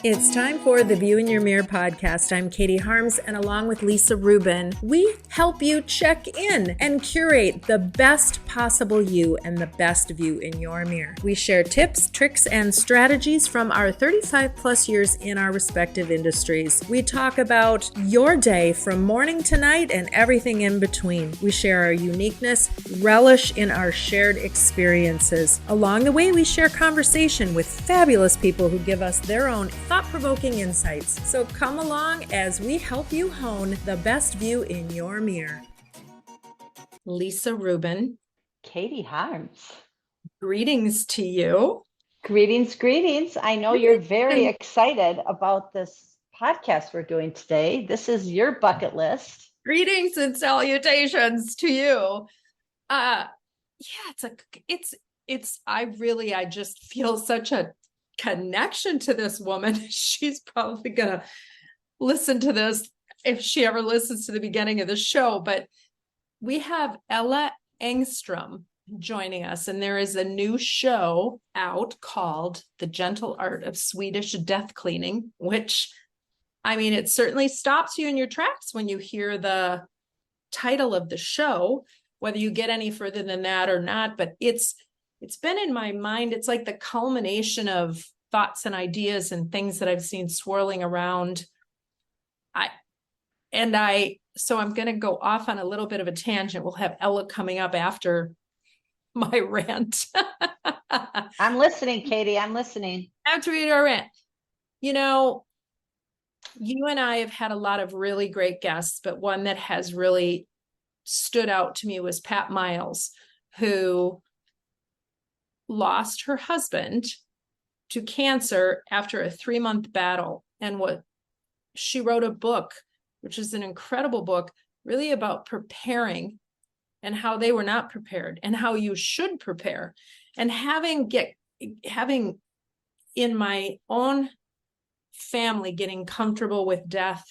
It's time for the View in Your Mirror podcast. I'm Katie Harms, and along with Lisa Rubin, we help you check in and curate the best possible you and the best view in your mirror. We share tips, tricks, and strategies from our 35 plus years in our respective industries. We talk about your day from morning to night and everything in between. We share our uniqueness, relish in our shared experiences. Along the way, we share conversation with fabulous people who give us their own thought-provoking insights. So come along as we help you hone the best view in your mirror. Lisa Rubin. Katie Harms. Greetings to you. Greetings, greetings. I know you're very excited about this podcast we're doing today. This is your bucket list. Greetings and salutations to you. I just feel such a connection to this woman. She's probably gonna listen to this if she ever listens to the beginning of the show, but we have Ella Engström joining us, and there is a new show out called The Gentle Art of Swedish Death Cleaning, which, I mean, it certainly stops you in your tracks when you hear the title of the show, whether you get any further than that or not, but it's been in my mind. It's like the culmination of thoughts and ideas and things that I've seen swirling around. So I'm going to go off on a little bit of a tangent. We'll have Ella coming up after my rant. I'm listening, Katie. I'm listening. After your rant. You know, you and I have had a lot of really great guests, but one that has really stood out to me was Pat Miles, who lost her husband to cancer after a 3-month battle. And she wrote a book, which is an incredible book, really about preparing and how they were not prepared and how you should prepare. And having in my own family, getting comfortable with death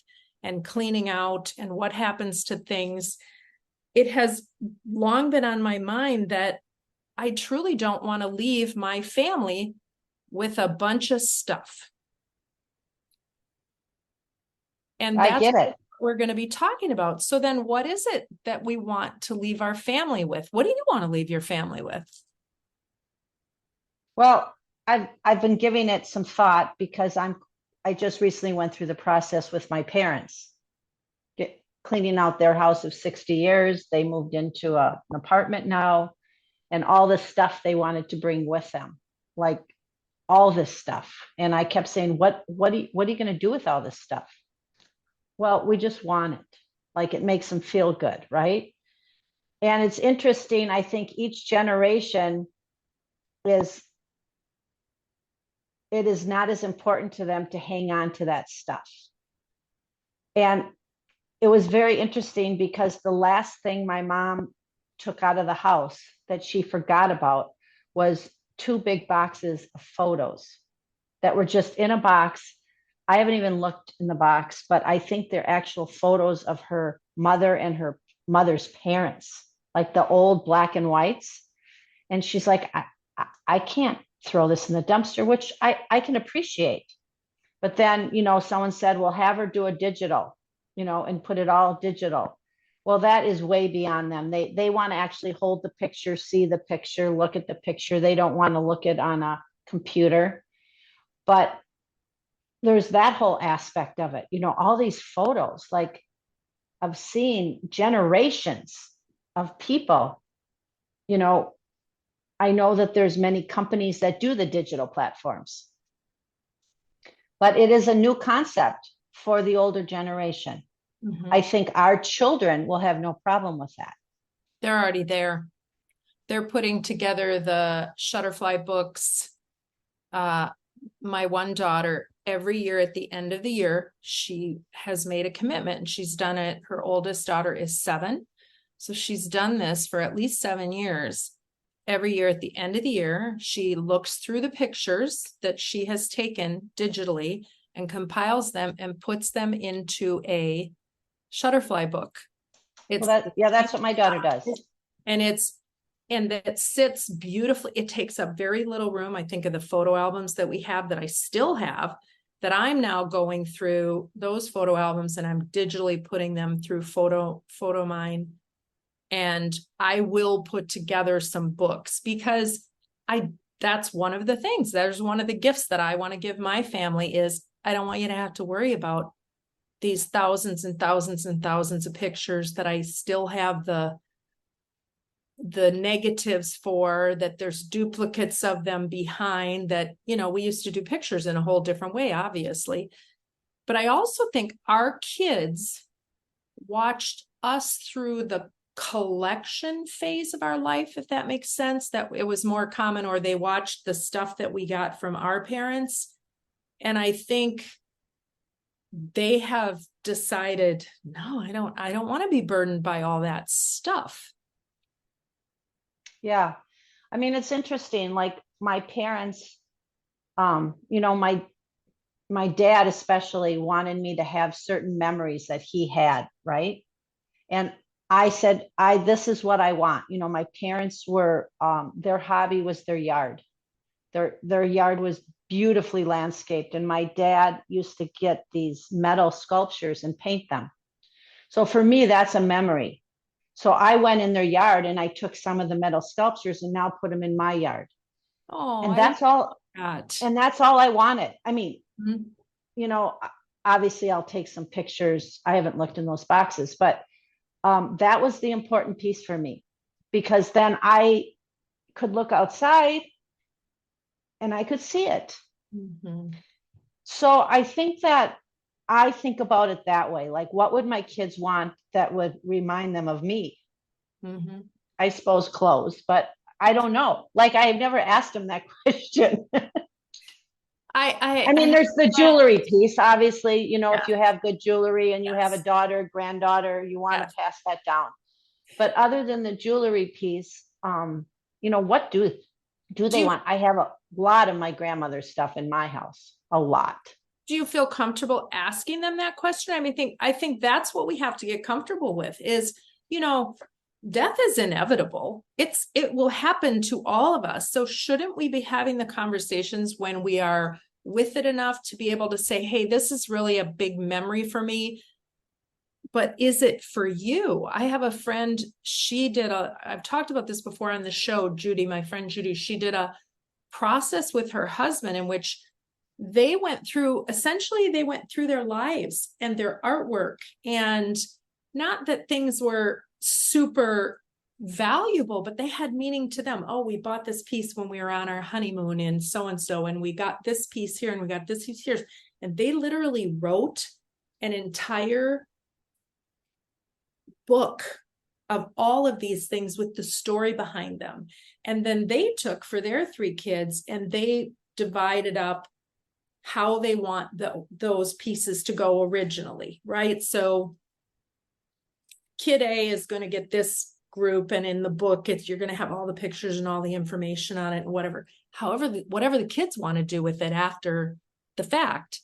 and cleaning out and what happens to things, it has long been on my mind that I truly don't want to leave my family with a bunch of stuff. And that's what we're going to be talking about. So then what is it that we want to leave our family with? What do you want to leave your family with? Well, I've been giving it some thought because I just recently went through the process with my parents, cleaning out their house of 60 years. They moved into an apartment now, and all the stuff they wanted to bring with them, like all this stuff. And I kept saying, what are you going to do with all this stuff? Well, we just want it. Like, it makes them feel good, right? And it's interesting. I think each generation it is not as important to them to hang on to that stuff. And it was very interesting because the last thing my mom took out of the house that she forgot about was 2 big boxes of photos that were just in a box. I haven't even looked in the box, but I think they're actual photos of her mother and her mother's parents, like the old black and whites. And she's like, I can't throw this in the dumpster, which I can appreciate. But then, someone said, well, have her do a digital, and put it all digital. Well, that is way beyond them. They want to actually hold the picture, see the picture, look at the picture. They don't want to look at on a computer. But there's that whole aspect of it. All these photos, like, I've seen generations of people. I know that there's many companies that do the digital platforms, but it is a new concept for the older generation. Mm-hmm. I think our children will have no problem with that. They're already there. They're putting together the Shutterfly books. My one daughter, every year at the end of the year, she has made a commitment, and she's done it. Her oldest daughter is 7. So she's done this for at least 7 years. Every year at the end of the year, she looks through the pictures that she has taken digitally and compiles them and puts them into a Shutterfly book. That's what my daughter does. And that sits beautifully. It takes up very little room. I think of the photo albums that we have that I still have. that I'm now going through those photo albums and I'm digitally putting them through PhotoMine. And I will put together some books because that's one of the things. There's one of the gifts that I want to give my family is I don't want you to have to worry about these thousands and thousands and thousands of pictures that I still have the negatives for, that there's duplicates of them behind, that, we used to do pictures in a whole different way, obviously. But I also think our kids watched us through the collection phase of our life, if that makes sense, that it was more common, or they watched the stuff that we got from our parents. And I think they have decided, no, I don't want to be burdened by all that stuff. Yeah. I mean, it's interesting. Like my parents, my dad especially wanted me to have certain memories that he had, right? And I said, this is what I want. My parents were, their hobby was their yard. Their yard was beautifully landscaped. And my dad used to get these metal sculptures and paint them. So for me, that's a memory. So I went in their yard and I took some of the metal sculptures and now put them in my yard. Oh, And that's all. And that's all I wanted. I mean, obviously I'll take some pictures. I haven't looked in those boxes, but that was the important piece for me, because then I could look outside and I could see it. Mm-hmm. So I think about it that way. Like, what would my kids want that would remind them of me? Mm-hmm. I suppose clothes, but I don't know. Like, I've never asked them that question. I mean, there's the jewelry piece, obviously, if you have good jewelry and you have a daughter, granddaughter, you want to pass that down. But other than the jewelry piece, what do they want? I have a lot of my grandmother's stuff in my house, a lot. Do you feel comfortable asking them that question? I think that's what we have to get comfortable with is, death is inevitable. It will happen to all of us. So shouldn't we be having the conversations when we are with it enough to be able to say, hey, this is really a big memory for me, but is it for you? I have a friend, I've talked about this before on the show, Judy, my friend Judy, she did a process with her husband in which they went through their lives and their artwork, and not that things were super valuable, but they had meaning to them. Oh, we bought this piece when we were on our honeymoon in so-and-so, and we got this piece here and we got this piece here. And they literally wrote an entire book of all of these things with the story behind them. And then they took for their 3 kids and they divided up how they want those pieces to go originally, right? So kid A is going to get this group, and in the book, you're going to have all the pictures and all the information on it and whatever. However, whatever the kids want to do with it after the fact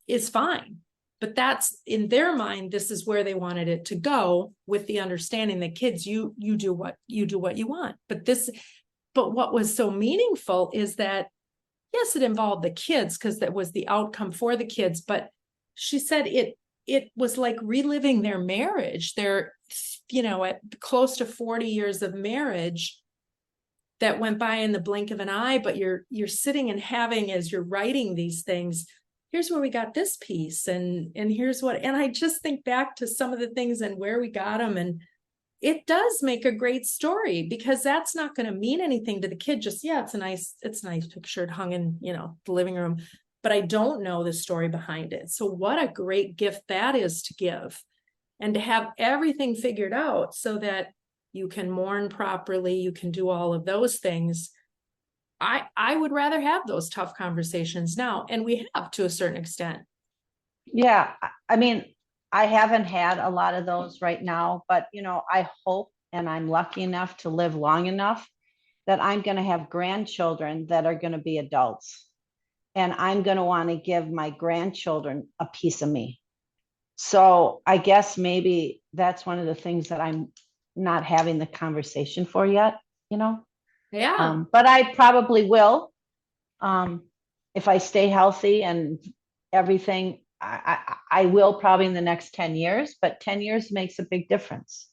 is fine. But that's, in their mind, this is where they wanted it to go, with the understanding that kids, you do what you want. But what was so meaningful is that, yes, it involved the kids because that was the outcome for the kids. But she said it was like reliving their marriage. They're, at close to 40 years of marriage that went by in the blink of an eye. But you're sitting and having, as you're writing these things, here's where we got this piece, and here's what, and I just think back to some of the things and where we got them, and it does make a great story, because that's not going to mean anything to the kid. Just, it's a nice picture hung in, the living room, but I don't know the story behind it. So what a great gift that is to give, and to have everything figured out so that you can mourn properly, you can do all of those things. I would rather have those tough conversations now, and we have to a certain extent. Yeah, I mean, I haven't had a lot of those right now, but I hope, and I'm lucky enough to live long enough, that I'm going to have grandchildren that are going to be adults, and I'm going to want to give my grandchildren a piece of me. So I guess maybe that's one of the things that I'm not having the conversation for yet, Yeah. But I probably will. if I stay healthy and everything, I will probably in the next 10 years, but 10 years makes a big difference.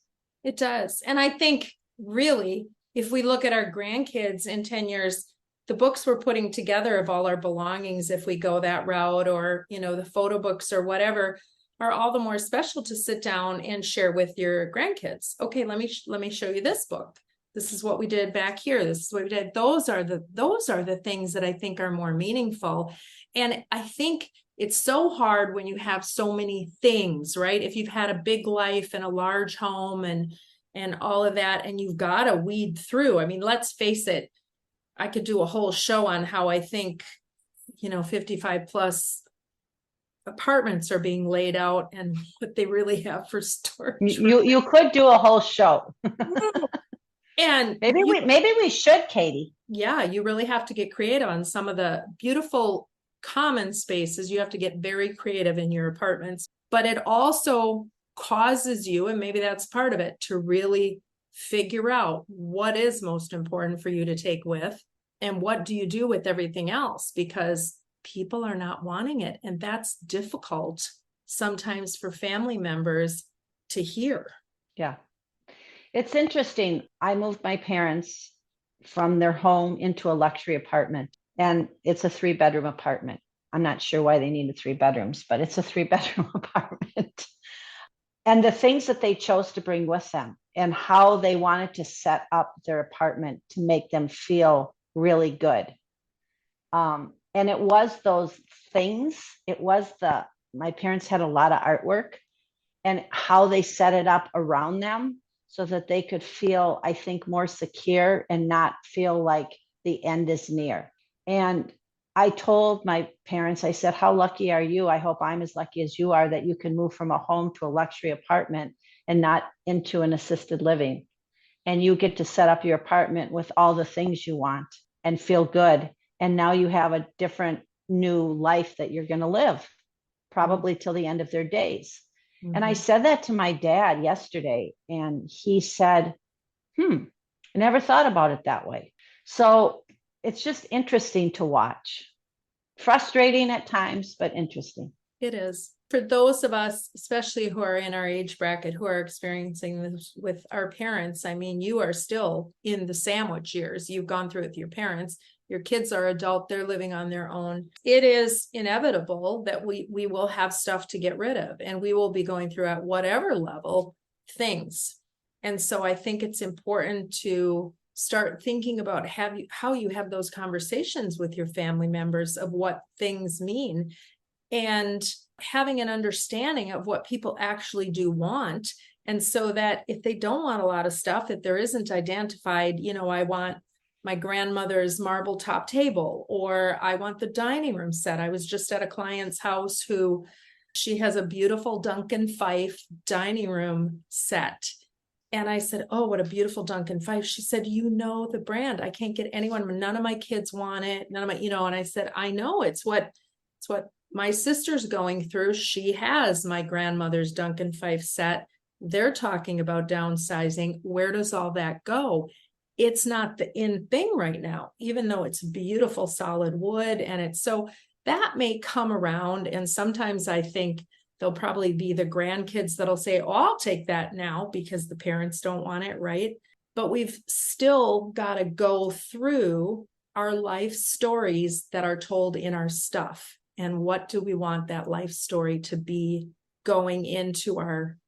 It does. And I think really, if we look at our grandkids in 10 years, the books we're putting together of all our belongings, if we go that route, or, the photo books or whatever, are all the more special to sit down and share with your grandkids. Okay, let me show you this book. This is what we did back here. This is what we did. Those are the things that I think are more meaningful. And I think it's so hard when you have so many things, right? If you've had a big life and a large home and all of that, and you've got to weed through. I mean, let's face it, I could do a whole show on how I think, 55 plus apartments are being laid out and what they really have for storage. You could do a whole show. And maybe we should, Katie. Yeah, you really have to get creative on some of the beautiful common spaces. You have to get very creative in your apartments, but it also causes you, and maybe that's part of it, to really figure out what is most important for you to take with and what do you do with everything else, because people are not wanting it. And that's difficult sometimes for family members to hear. Yeah. It's interesting. I moved my parents from their home into a luxury apartment, and it's a 3-bedroom apartment. I'm not sure why they needed 3 bedrooms, but it's a 3-bedroom apartment. And the things that they chose to bring with them and how they wanted to set up their apartment to make them feel really good. And it was those things. It was my parents had a lot of artwork and how they set it up around them so that they could feel, I think, more secure and not feel like the end is near. And I told my parents, I said, how lucky are you? I hope I'm as lucky as you are that you can move from a home to a luxury apartment and not into an assisted living. And you get to set up your apartment with all the things you want and feel good. And now you have a different new life that you're going to live, probably till the end of their days. Mm-hmm. And I said that to my dad yesterday, and he said, I never thought about it that way. So it's just interesting to watch. Frustrating at times, but interesting. It is. For those of us, especially who are in our age bracket, who are experiencing this with our parents, I mean, you are still in the sandwich years. You've gone through it with your parents. Your kids are adult. They're living on their own. It is inevitable that we will have stuff to get rid of, and we will be going through at whatever level things. And so I think it's important to start thinking about how you have those conversations with your family members of what things mean, and having an understanding of what people actually do want. And so that if they don't want a lot of stuff, if there isn't identified, I want my grandmother's marble top table, or I want the dining room set. I was just at a client's house who she has a beautiful Duncan Fife dining room set. And I said, oh, what a beautiful Duncan Fife. She said, the brand. I can't get anyone. None of my kids want it. None of my, and I said, I know it's what my sister's going through. She has my grandmother's Duncan Fife set. They're talking about downsizing. Where does all that go? It's not the in thing right now, even though it's beautiful solid wood. And it's so that may come around. And sometimes I think there'll probably be the grandkids that'll say, oh, I'll take that now because the parents don't want it, right? But we've still got to go through our life stories that are told in our stuff. And what do we want that life story to be going into our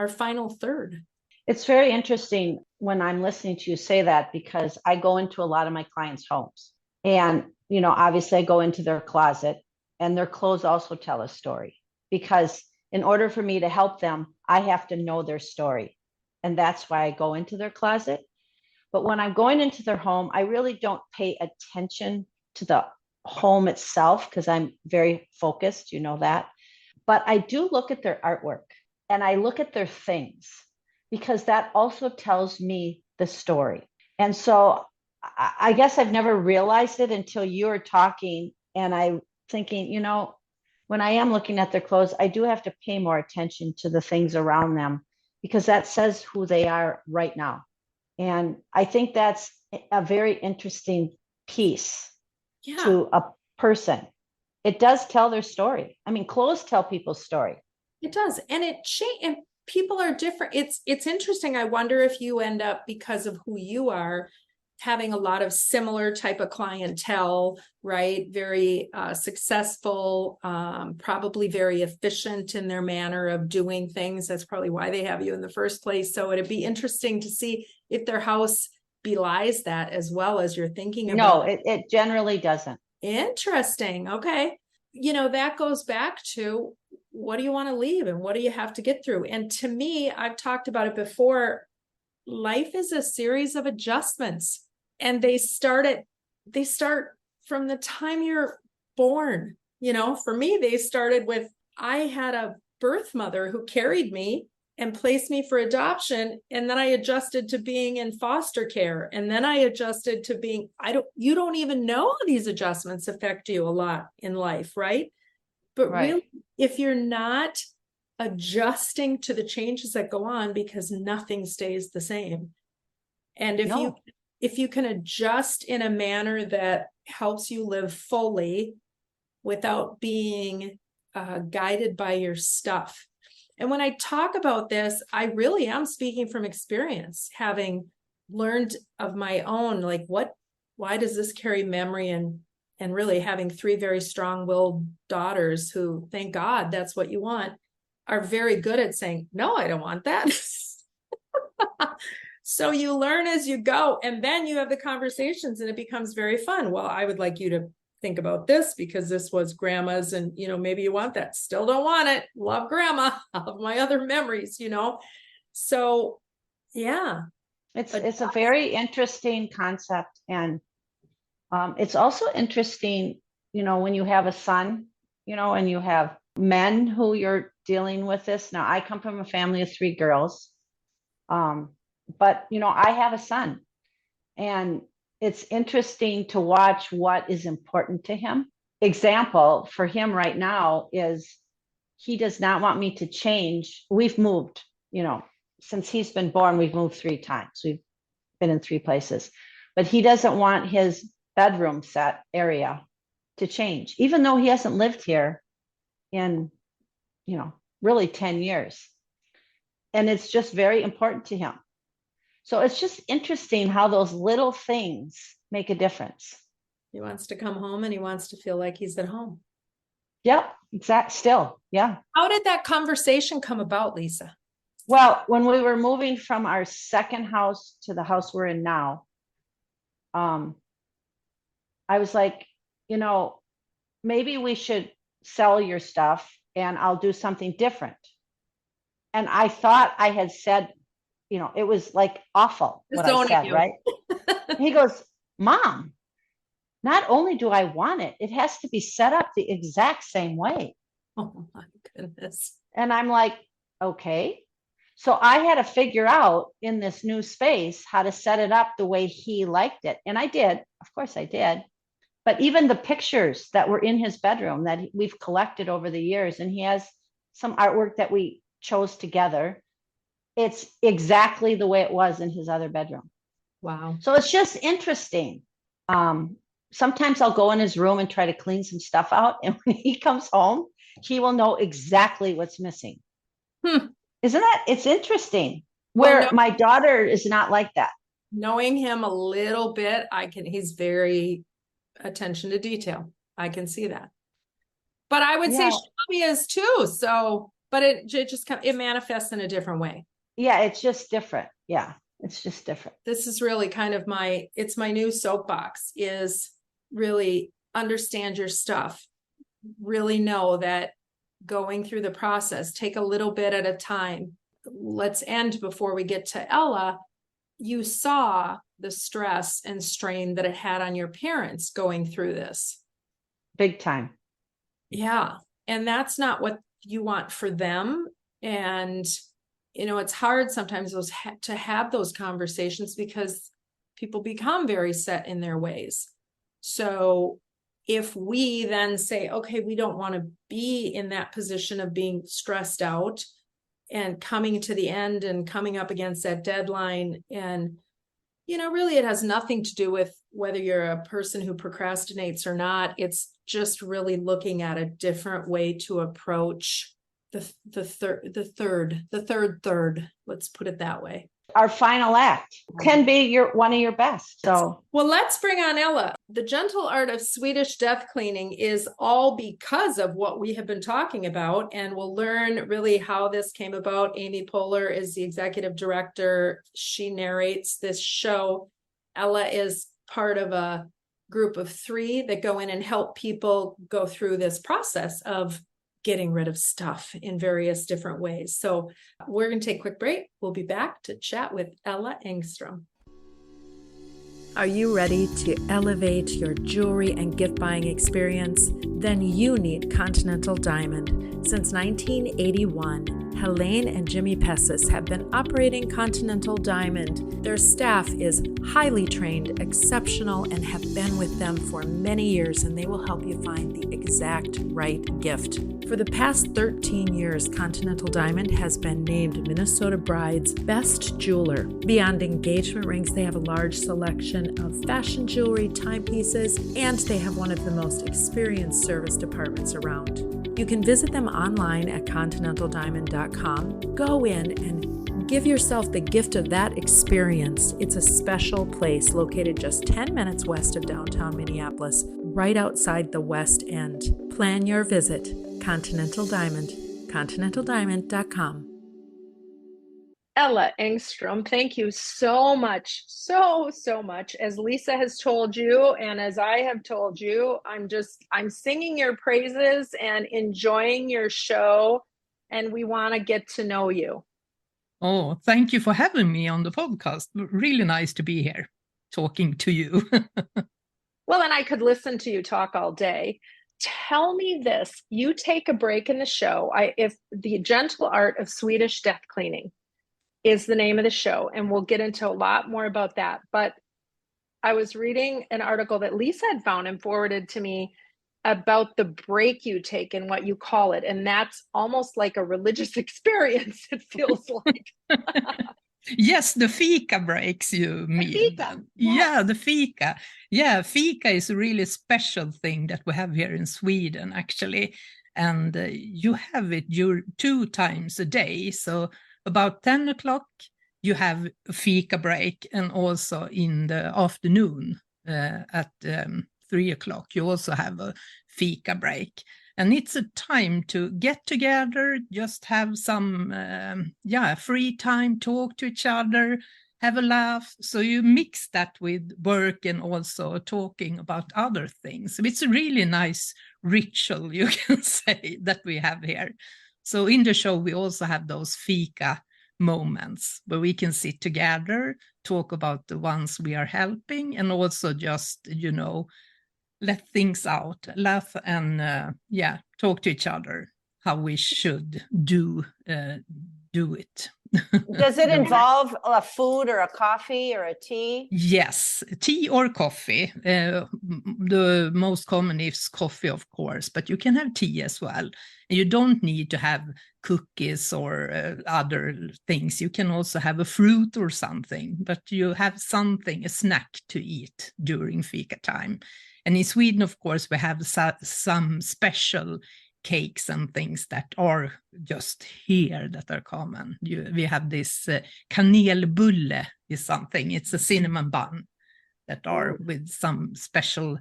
final third? It's very interesting when I'm listening to you say that, because I go into a lot of my clients' homes and, obviously I go into their closet, and their clothes also tell a story, because in order for me to help them, I have to know their story. And that's why I go into their closet. But when I'm going into their home, I really don't pay attention to the home itself because I'm very focused, that. But I do look at their artwork and I look at their things, because that also tells me the story. And so I guess I've never realized it until you were talking, and I'm thinking, when I am looking at their clothes, I do have to pay more attention to the things around them, because that says who they are right now. And I think that's a very interesting piece to person. It does tell their story. I mean, clothes tell people's story. It does. And and people are different. It's interesting. I wonder if you end up, because of who you are, having a lot of similar type of clientele, right? Very successful, probably very efficient in their manner of doing things. That's probably why they have you in the first place. So it'd be interesting to see if their house belies that as well as you're thinking about. No, it generally doesn't. Interesting. Okay. That goes back to, what do you want to leave and what do you have to get through? And to me, I've talked about it before. Life is a series of adjustments, and they start from the time you're born. For me, they started with, I had a birth mother who carried me and placed me for adoption. And then I adjusted to being in foster care. And then I adjusted to being, you don't even know how these adjustments affect you a lot in life, right? But Right. really, if you're not adjusting to the changes that go on, because nothing stays the same. And if you can adjust in a manner that helps you live fully without being guided by your stuff. And when I talk about this, I really am speaking from experience, having learned of my own, like, why does this carry memory, and really having 3 very strong-willed daughters who, thank God, that's what you want, are very good at saying, no, I don't want that. So you learn as you go, and then you have the conversations and it becomes very fun. Well, I would like you to think about this because this was grandma's, and maybe you want that. Still don't want it. Love grandma. Of my other memories, So yeah. It's a very interesting concept. And it's also interesting, when you have a son, and you have men who you're dealing with this. Now, I come from a family of 3 girls. But, I have a son, and it's interesting to watch what is important to him. Example for him right now is he does not want me to change. We've moved, since he's been born, we've moved 3 times. We've been in 3 places, but he doesn't want his bedroom set area to change, even though he hasn't lived here in, really 10 years. And it's just very important to him. So it's just interesting how those little things make a difference. He wants to come home and he wants to feel like he's at home. Yep, still, yeah. How did that conversation come about, Lisa? Well, when we were moving from our second house to the house we're in now, I was like, maybe we should sell your stuff and I'll do something different. And I thought I had said, it was like awful what I said, right? He goes, Mom, not only do I want it, it has to be set up the exact same way. Oh my goodness. And I'm like, okay. So I had to figure out in this new space how to set it up the way he liked it. And I did. Of course I did. But even the pictures that were in his bedroom that we've collected over the years, and he has some artwork that we chose together, it's exactly the way it was in his other bedroom. Wow. So it's just interesting. Sometimes I'll go in his room and try to clean some stuff out. And when he comes home, he will know exactly what's missing. It's interesting. Where my daughter is not like that. Knowing him a little bit, he's very attention to detail. I can see that. But I would say Shelby is too. So, but it just it manifests in a different way. Yeah, it's just different. Yeah, it's just different. This is really kind of my new soapbox, is really understand your stuff. Really know that going through the process, take a little bit at a time. Let's end before we get to Ella. You saw the stress and strain that it had on your parents going through this. Big time. Yeah. And that's not what you want for them. And it's hard sometimes to have those conversations because people become very set in their ways. So if we then say, okay, we don't want to be in that position of being stressed out and coming to the end and coming up against that deadline, and really it has nothing to do with whether you're a person who procrastinates or not. It's just really looking at a different way to approach the third. Let's put it that way. Our final act can be one of your best. So, well, let's bring on Ella. The gentle art of Swedish death cleaning is all because of what we have been talking about, and we'll learn really how this came about. Amy Poehler is the executive director. She narrates this show. Ella is part of a group of 3 that go in and help people go through this process of getting rid of stuff in various different ways. So we're going to take a quick break. We'll be back to chat with Ella Engström. Are you ready to elevate your jewelry and gift buying experience? Then you need Continental Diamond. Since 1981, Helene and Jimmy Pessis have been operating Continental Diamond. Their staff is highly trained, exceptional, and have been with them for many years, and they will help you find the exact right gift. For the past 13 years, Continental Diamond has been named Minnesota Bride's best jeweler. Beyond engagement rings, they have a large selection of fashion jewelry, timepieces, and they have one of the most experienced service departments around. You can visit them online at continentaldiamond.com. Go in and give yourself the gift of that experience. It's a special place located just 10 minutes west of downtown Minneapolis, right outside the West End. Plan your visit. Continental Diamond, continentaldiamond.com. Ella Engström, thank you so much, so much. As Lisa has told you, and as I have told you, I'm singing your praises and enjoying your show, and we want to get to know you. Oh, thank you for having me on the podcast. Really nice to be here talking to you. Well, and I could listen to you talk all day. Tell me this, you take a break in the show. If the gentle art of Swedish death cleaning is the name of the show, and we'll get into a lot more about that. But I was reading an article that Lisa had found and forwarded to me about the break you take and what you call it. And that's almost like a religious experience, it feels like. Yes, the fika breaks you mean. The fika. Yes. Yeah, the fika. Yeah, fika is a really special thing that we have here in Sweden, actually. And you have it 2 times a day. So about 10 o'clock, you have a fika break, and also in the afternoon at 3 o'clock, you also have a fika break. And it's a time to get together, just have some free time, talk to each other, have a laugh. So you mix that with work and also talking about other things. It's a really nice ritual, you can say, that we have here. So in the show, we also have those fika moments where we can sit together, talk about the ones we are helping, and also just, let things out, laugh, and talk to each other how we should do it. Does it involve a food or a coffee or a tea? Yes, tea or coffee. The most common is coffee, of course, but you can have tea as well. And you don't need to have cookies or other things. You can also have a fruit or something, but you have something, a snack to eat during fika time. And in Sweden, of course, we have some special cakes and things that are just here that are common. We have this kanelbulle is something. It's a cinnamon bun that are with some special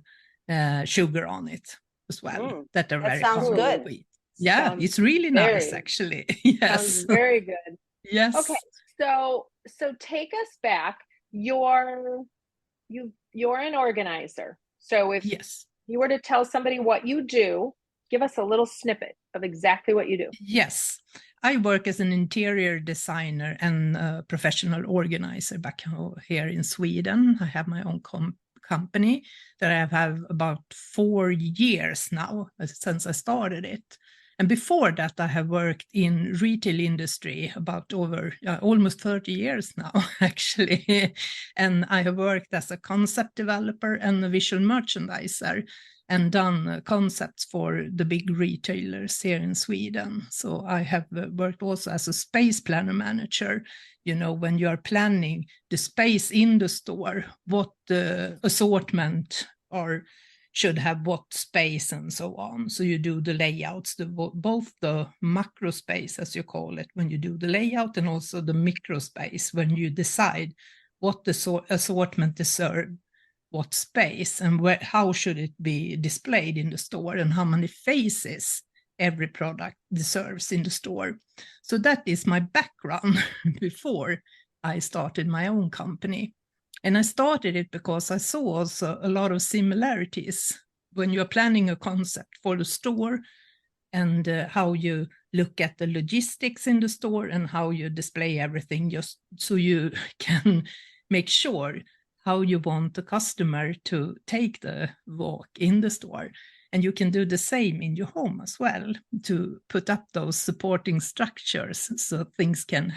sugar on it as well. That are very common. Good. Yeah, sounds it's really nice, actually. Yes. Sounds very good. Yes. Okay, so take us back. You're an organizer. So if you were to tell somebody what you do, give us a little snippet of exactly what you do. Yes, I work as an interior designer and a professional organizer back here in Sweden. I have my own company that I have about 4 years now since I started it. And before that, I have worked in retail industry about over almost 30 years now, actually. And I have worked as a concept developer and a visual merchandiser. and done concepts for the big retailers here in Sweden. So I have worked also as a space planner manager. You know, when you are planning the space in the store, what the assortment or should have what space and so on. So you do the layouts, both the macro space, as you call it, when you do the layout, and also the micro space when you decide what the assortment deserves, what space, and how should it be displayed in the store, and how many faces every product deserves in the store. So that is my background before I started my own company. And I started it because I saw also a lot of similarities when you're planning a concept for the store, and how you look at the logistics in the store and how you display everything, just so you can make sure how you want the customer to take the walk in the store. And you can do the same in your home as well, to put up those supporting structures so things can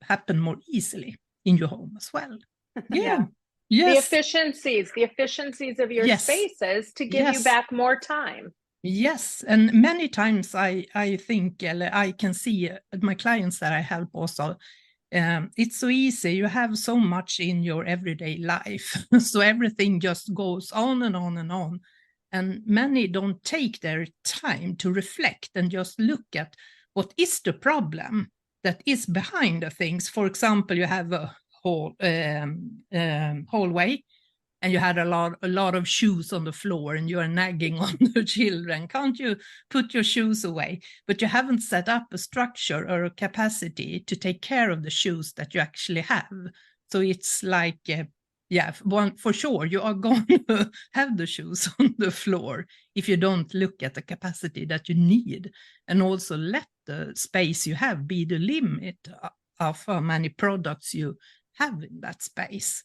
happen more easily in your home as well. Yeah. Yes. The efficiencies of your Yes. spaces to give you Yes. back more time. Yes, and many times I think, I can see my clients that I help also, it's so easy. You have so much in your everyday life, so everything just goes on and on and on. And many don't take their time to reflect and just look at what is the problem that is behind the things. For example, you have a hallway, and you had a lot of shoes on the floor, and you are nagging on the children, can't you put your shoes away? But you haven't set up a structure or a capacity to take care of the shoes that you actually have. So it's like, for sure, you are going to have the shoes on the floor if you don't look at the capacity that you need, and also let the space you have be the limit of how many products you have in that space.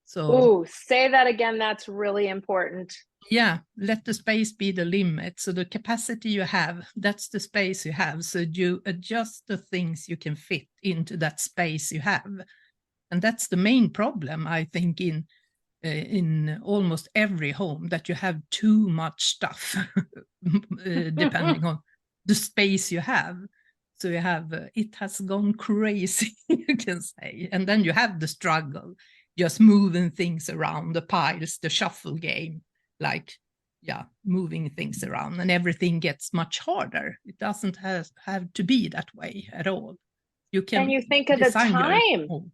So, say that again. That's really important. Yeah, let the space be the limit. So the capacity you have, that's the space you have. So you adjust the things you can fit into that space you have. And that's the main problem, I think, in almost every home, that you have too much stuff, depending on the space you have. So you have, it has gone crazy, you can say. And then you have the struggle, just moving things around, the piles, the shuffle game, like, moving things around, and everything gets much harder. It doesn't have to be that way at all. You can, and you think of the time.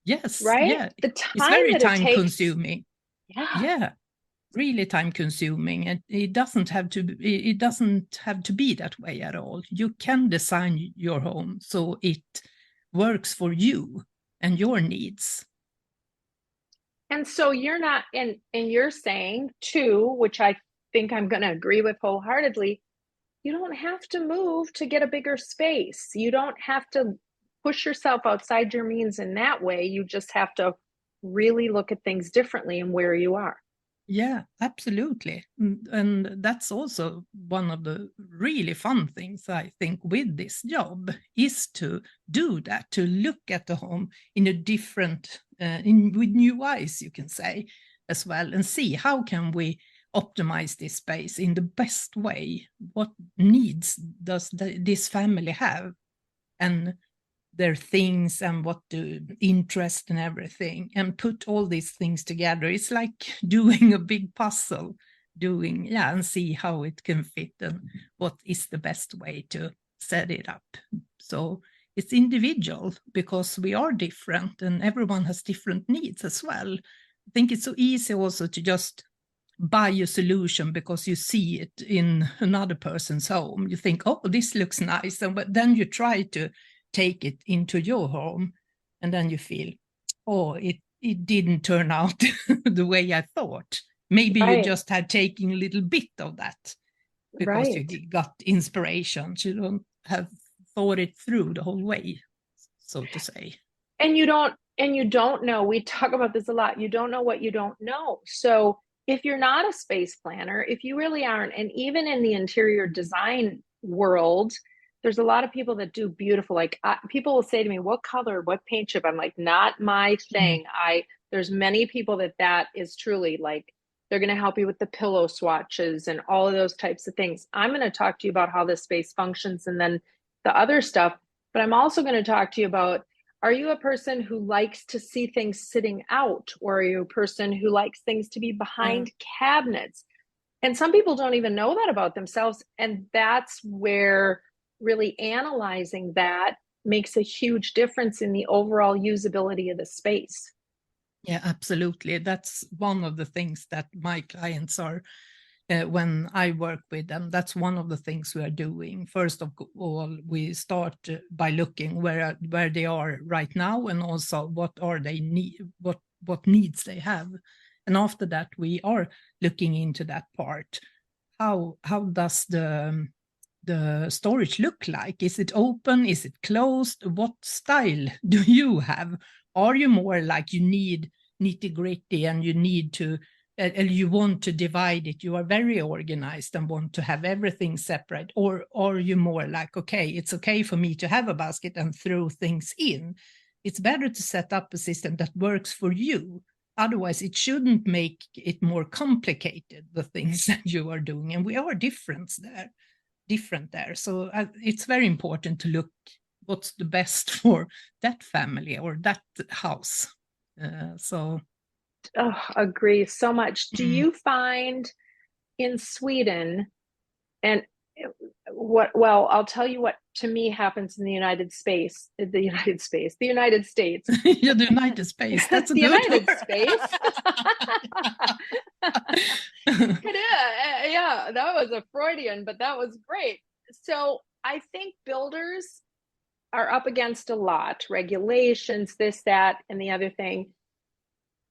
Yes, right? Yeah. The time it's very that time it takes. Consuming. Yeah. Really time consuming, and it doesn't have to be that way at all. You can design your home so it works for you and your needs. And so you're not, and you're saying too, which I think I'm going to agree with wholeheartedly, you don't have to move to get a bigger space. You don't have to push yourself outside your means in that way. You just have to really look at things differently and where you are. Yeah, absolutely. And that's also one of the really fun things, I think, with this job, is to do that, to look at the home in a different, with new eyes, you can say, as well, and see how can we optimize this space in the best way. What needs does this family have? And their things, and what the interest and everything, and put all these things together. It's like doing a big puzzle, and see how it can fit and what is the best way to set it up. So it's individual, because we are different and everyone has different needs as well. I think it's so easy also to just buy a solution because you see it in another person's home. You think, oh, this looks nice, but then you try to take it into your home, and then you feel, oh, it didn't turn out the way I thought. Maybe you just had taken a little bit of that because you got inspiration. You don't have thought it through the whole way, so to say. And you don't know, we talk about this a lot, you don't know what you don't know. So if you're not a space planner, if you really aren't, and even in the interior design world, there's a lot of people that do beautiful, like people will say to me, what color, what paint chip? I'm like, not my thing. There's many people that is truly like They're going to help you with the pillow swatches and all of those types of things. I'm going to talk to you about how this space functions and then the other stuff. But I'm also going to talk to you about, are you a person who likes to see things sitting out? Or are you a person who likes things to be behind cabinets? And some people don't even know that about themselves. And that's where really analyzing that makes a huge difference in the overall usability of the space. Yeah, absolutely. That's one of the things that my clients are, when I work with them, that's one of the things we are doing. First of all, we start by looking where they are right now, and also what are they need, what needs they have. And after that, we are looking into that part. How does the storage look like? Is it open? Is it closed? What style do you have? Are you more like you need nitty-gritty and you need to, you want to divide it, you are very organized and want to have everything separate? Or are you more like, okay, it's okay for me to have a basket and throw things in? It's better to set up a system that works for you. Otherwise, it shouldn't make it more complicated, the things that you are doing. And we are different there. So it's very important to look what's the best for that family or that house. Agree so much. Do you find in Sweden, and I'll tell you what to me happens in the United States. Yeah, the United States. That's a the good United word. States. Yeah, that was a Freudian, but that was great. So I think builders are up against a lot, regulations, this, that, and the other thing.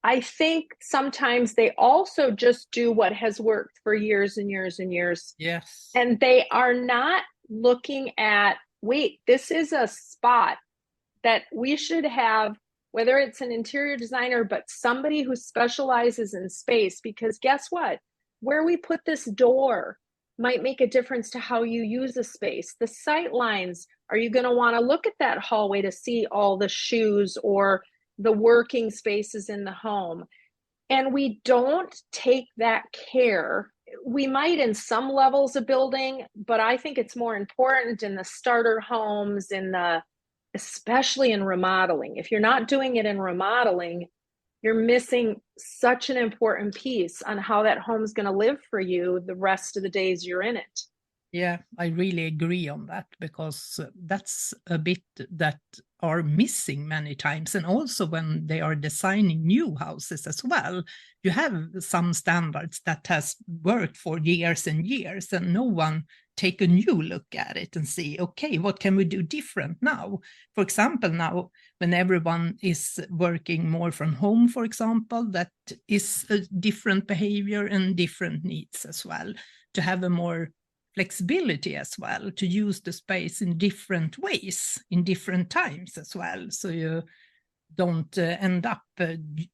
I think sometimes they also just do what has worked for years and years and years. Yes. And they are not looking at, wait, this is a spot that we should have, whether it's an interior designer, but somebody who specializes in space, because guess what? Where we put this door might make a difference to how you use a space. The sight lines, are you going to want to look at that hallway to see all the shoes or the working spaces in the home? And we don't take that care. We might in some levels of building, but I think it's more important in the starter homes, especially in remodeling. If you're not doing it in remodeling, you're missing such an important piece on how that home's going to live for you the rest of the days you're in it. Yeah, I really agree on that, because that's a bit that are missing many times. And also when they are designing new houses as well, you have some standards that has worked for years and years, and no one take a new look at it and see, okay, what can we do different now? For example, now when everyone is working more from home, for example, that is a different behavior and different needs as well, to have a more flexibility as well, to use the space in different ways, in different times as well. So you don't end up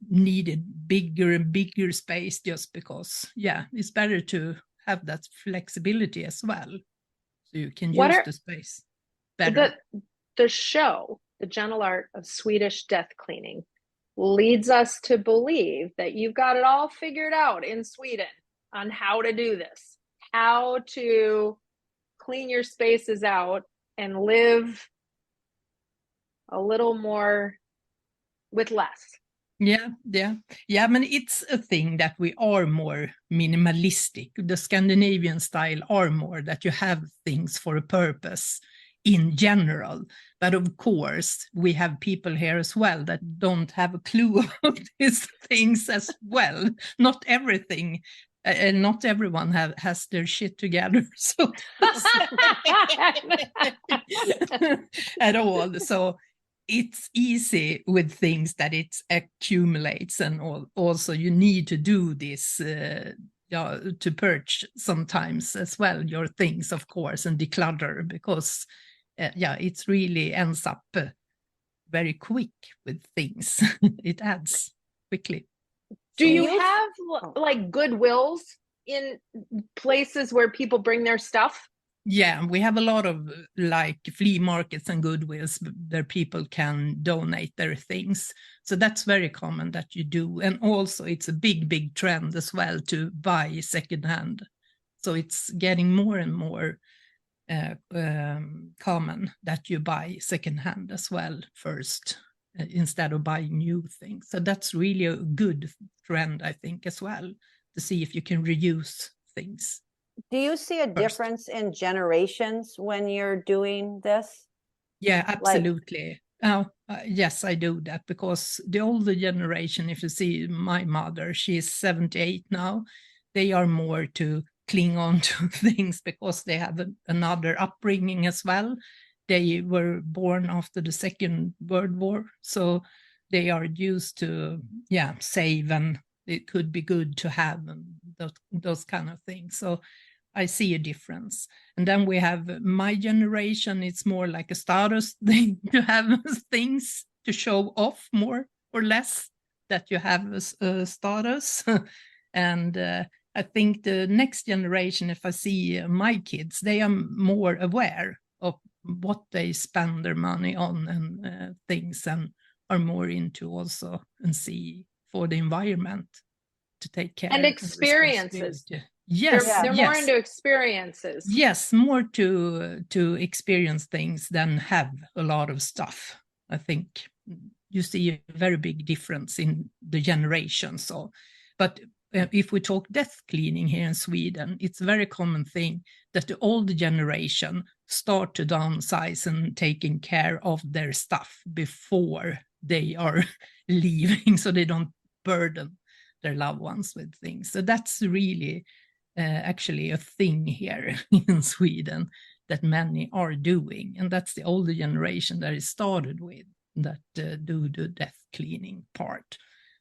needed bigger and bigger space just because, yeah, it's better to have that flexibility as well. So you can use the space better. The show, The Gentle Art of Swedish Death Cleaning, leads us to believe that you've got it all figured out in Sweden on how to do this, how to clean your spaces out and live a little more with less. Yeah. I mean, it's a thing that we are more minimalistic. The Scandinavian style are more that you have things for a purpose in general. But of course, we have people here as well that don't have a clue about these things as well. Not everything. And not everyone has their shit together, so at all. So it's easy with things that it accumulates, and also you need to do this to purge sometimes as well your things, of course, and declutter, because it really ends up very quick with things. It adds quickly. Do you have like Goodwills in places where people bring their stuff? Yeah, we have a lot of like flea markets and goodwills where people can donate their things. So that's very common that you do. And also it's a big trend as well to buy secondhand. So it's getting more and more common that you buy secondhand as well first instead of buying new things. So that's really a good trend, I think, as well, to see if you can reuse things. Do you see a difference in generations when you're doing this? Yeah, absolutely. Yes, I do that because the older generation, if you see my mother, she's 78 now, they are more to cling on to things because they have another upbringing as well. They were born after the Second World War, so they are used to, save, and it could be good to have, and those kind of things. So I see a difference. And then we have my generation, it's more like a status thing to have things to show off more or less, that you have a status. And I think the next generation, if I see my kids, they are more aware of what they spend their money on and things, and are more into also and see for the environment to take care And experiences. Yes, they're more into experiences. Yes, more to experience things than have a lot of stuff. I think you see a very big difference in the generations. So, but if we talk death cleaning here in Sweden, it's a very common thing that the older generation start to downsize and taking care of their stuff before they are leaving, so they don't burden their loved ones with things. So that's really actually a thing here in Sweden that many are doing, and that's the older generation that it started with, that do the death cleaning part.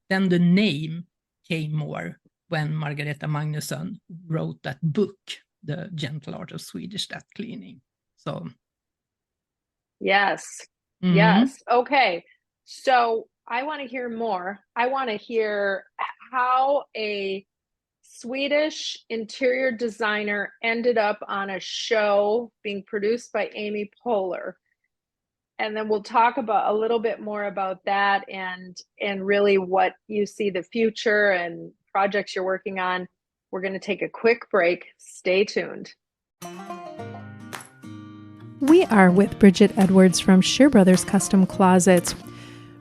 Then the name came more when Margareta Magnusson wrote that book, The Gentle Art of Swedish Death Cleaning. So yes. Okay, so I want to hear more. I want to hear how a Swedish interior designer ended up on a show being produced by Amy Poehler. And then we'll talk about a little bit more about that and really what you see the future and projects you're working on. We're going to take a quick break. Stay tuned. We are with Bridget Edwards from Shear Brothers Custom Closets.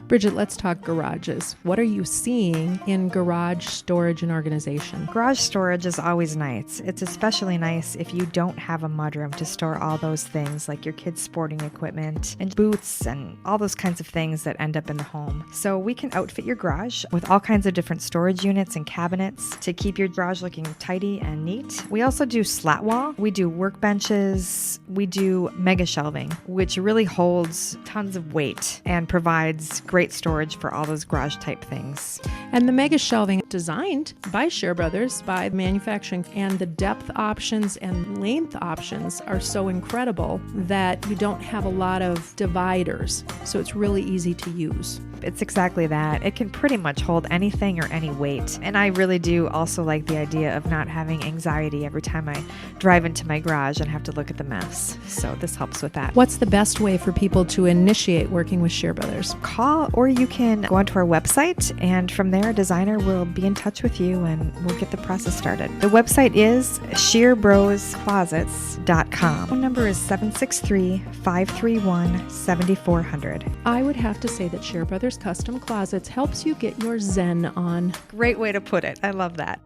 Bridget, let's talk garages. What are you seeing in garage storage and organization? Garage storage is always nice. It's especially nice if you don't have a mudroom to store all those things like your kids' sporting equipment and boots and all those kinds of things that end up in the home. So we can outfit your garage with all kinds of different storage units and cabinets to keep your garage looking tidy and neat. We also do slat wall. We do workbenches. We do mega shelving, which really holds tons of weight and provides great storage for all those garage type things. And the mega shelving designed by Shear Brothers, by manufacturing, and the depth options and length options are so incredible that you don't have a lot of dividers. So it's really easy to use. It's exactly that. It can pretty much hold anything or any weight. And I really do also like the idea of not having anxiety every time I drive into my garage and have to look at the mess. So this helps with that. What's the best way for people to initiate working with Shear Brothers? Call, or you can go onto our website, and from there a designer will be in touch with you and we'll get the process started. The website is shearbrosclosets.com. Phone number is 763-531-7400. I would have to say that Shear Brothers Custom Closets helps you get your zen on. Great way to put it. I love that.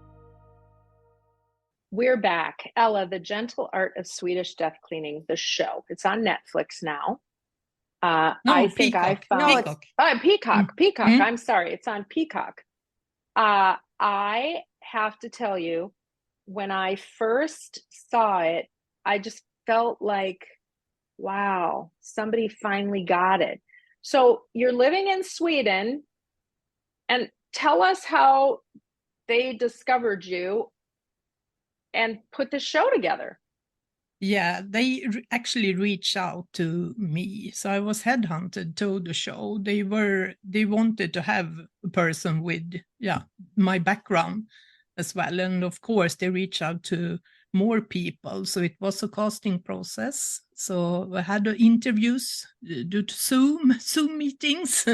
We're back. Ella, The Gentle Art of Swedish Death Cleaning, the show. It's on Netflix now. I think Peacock. I found Peacock. Peacock. I'm sorry. It's on Peacock. I have to tell you, when I first saw it, I just felt like, wow, somebody finally got it. So you're living in Sweden, and tell us how they discovered you and put the show together. Yeah, they actually reached out to me. So I was headhunted to the show. They wanted to have a person with, my background as well. And of course, they reached out to more people. So it was a casting process. So I had interviews due to Zoom meetings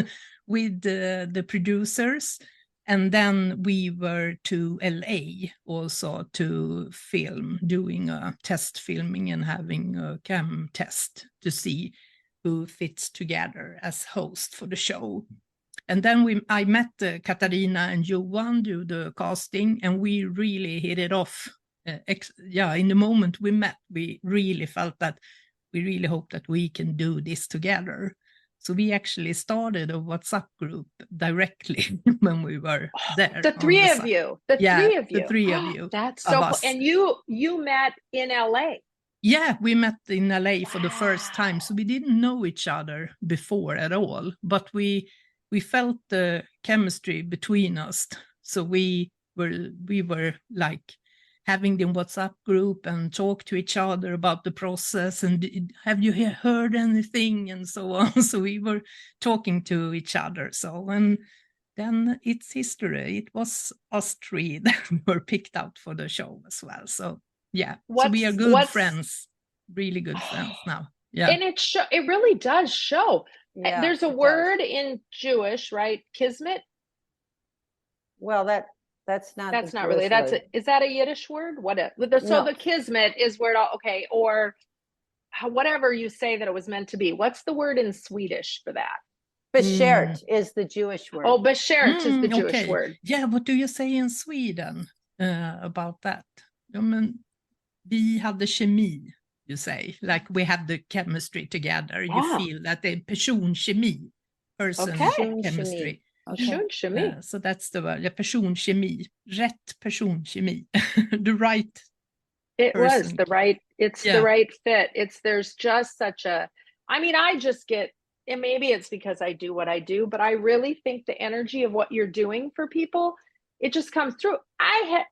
with the producers. And then we were to LA also to film, doing a test filming and having a cam test to see who fits together as host for the show. And then I met Katarina and Johan do the casting, and we really hit it off. In the moment we met, we really felt that we really hope that we can do this together. So we actually started a WhatsApp group directly when we were there. The three of you. The three of you. That's so cool. And you met in LA. Yeah, we met in LA for the first time. So we didn't know each other before at all, but we felt the chemistry between us. So we were like having the WhatsApp group and talk to each other about the process and have you heard anything and so on. So we were talking to each other. So, and then it's history. It was us three that were picked out for the show as well. So yeah, so we are good friends, really good friends now. Yeah. And it really does show. Yeah, there's a word in Jewish, right? Kismet. Well, that's not really. Is that a Yiddish word? The kismet is where or whatever you say that it was meant to be. What's the word in Swedish for that? Beshert is the Jewish word. Oh, beshert is the Jewish word. Yeah, what do you say in Sweden about that? Vi hade kemi, you say, like we have the chemistry together. You feel that the personkemi, chemistry. Okay. So that's the word, personkemi, rätt personkemi, the right. It person. Was the right. It's the right fit. There's just such a. I mean, I just get. And maybe it's because I do what I do, but I really think the energy of what you're doing for people, it just comes through. I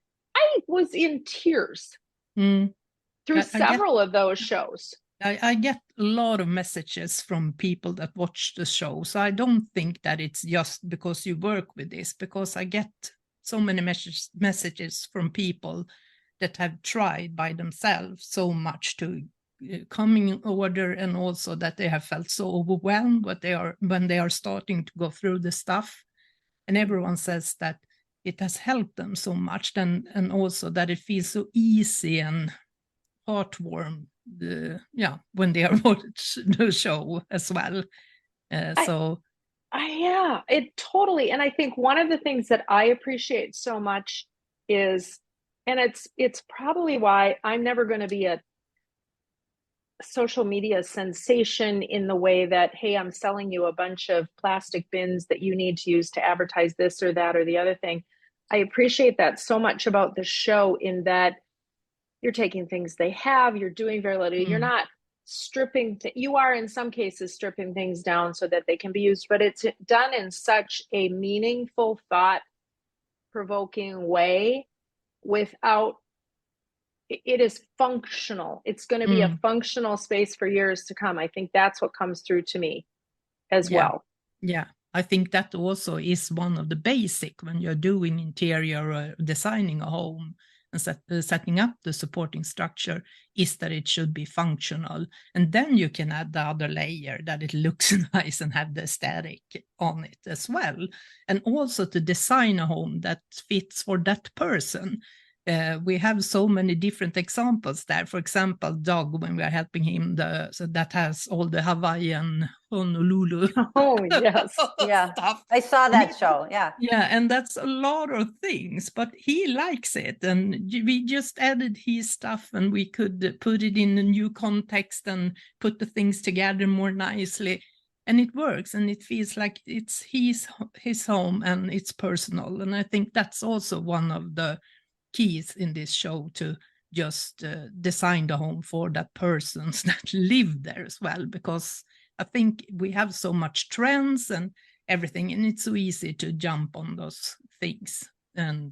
was in tears through several of those shows. I get a lot of messages from people that watch the show. So I don't think that it's just because you work with this, because I get so many messages from people that have tried by themselves so much to coming in order, and also that they have felt so overwhelmed when they are starting to go through the stuff. And everyone says that it has helped them so much, and also that it feels so easy and heartwarming when they are watching the show as well. It totally. And I think one of the things that I appreciate so much is, and it's probably why I'm never going to be a social media sensation in the way that, hey, I'm selling you a bunch of plastic bins that you need to use to advertise this or that or the other thing. I appreciate that so much about the show, in that you're taking things they have, you're doing very little, you're not stripping, you are in some cases stripping things down so that they can be used, but it's done in such a meaningful, thought-provoking way without, it is functional. It's going to be a functional space for years to come. I think that's what comes through to me as well. Yeah, I think that also is one of the basic when you're doing interior or designing a home and setting up the supporting structure, is that it should be functional. And then you can add the other layer that it looks nice and have the aesthetic on it as well. And also to design a home that fits for that person. We have so many different examples there. For example, Doug, when we are helping him, so that has all the Hawaiian Honolulu. Oh, yes. Yeah. Stuff. I saw that show. Yeah. Yeah. And that's a lot of things, but he likes it. And we just added his stuff, and we could put it in a new context and put the things together more nicely. And it works, and it feels like it's his home and it's personal. And I think that's also one of the keys in this show, to just design the home for that persons that live there as well, because I think we have so much trends and everything, and it's so easy to jump on those things. And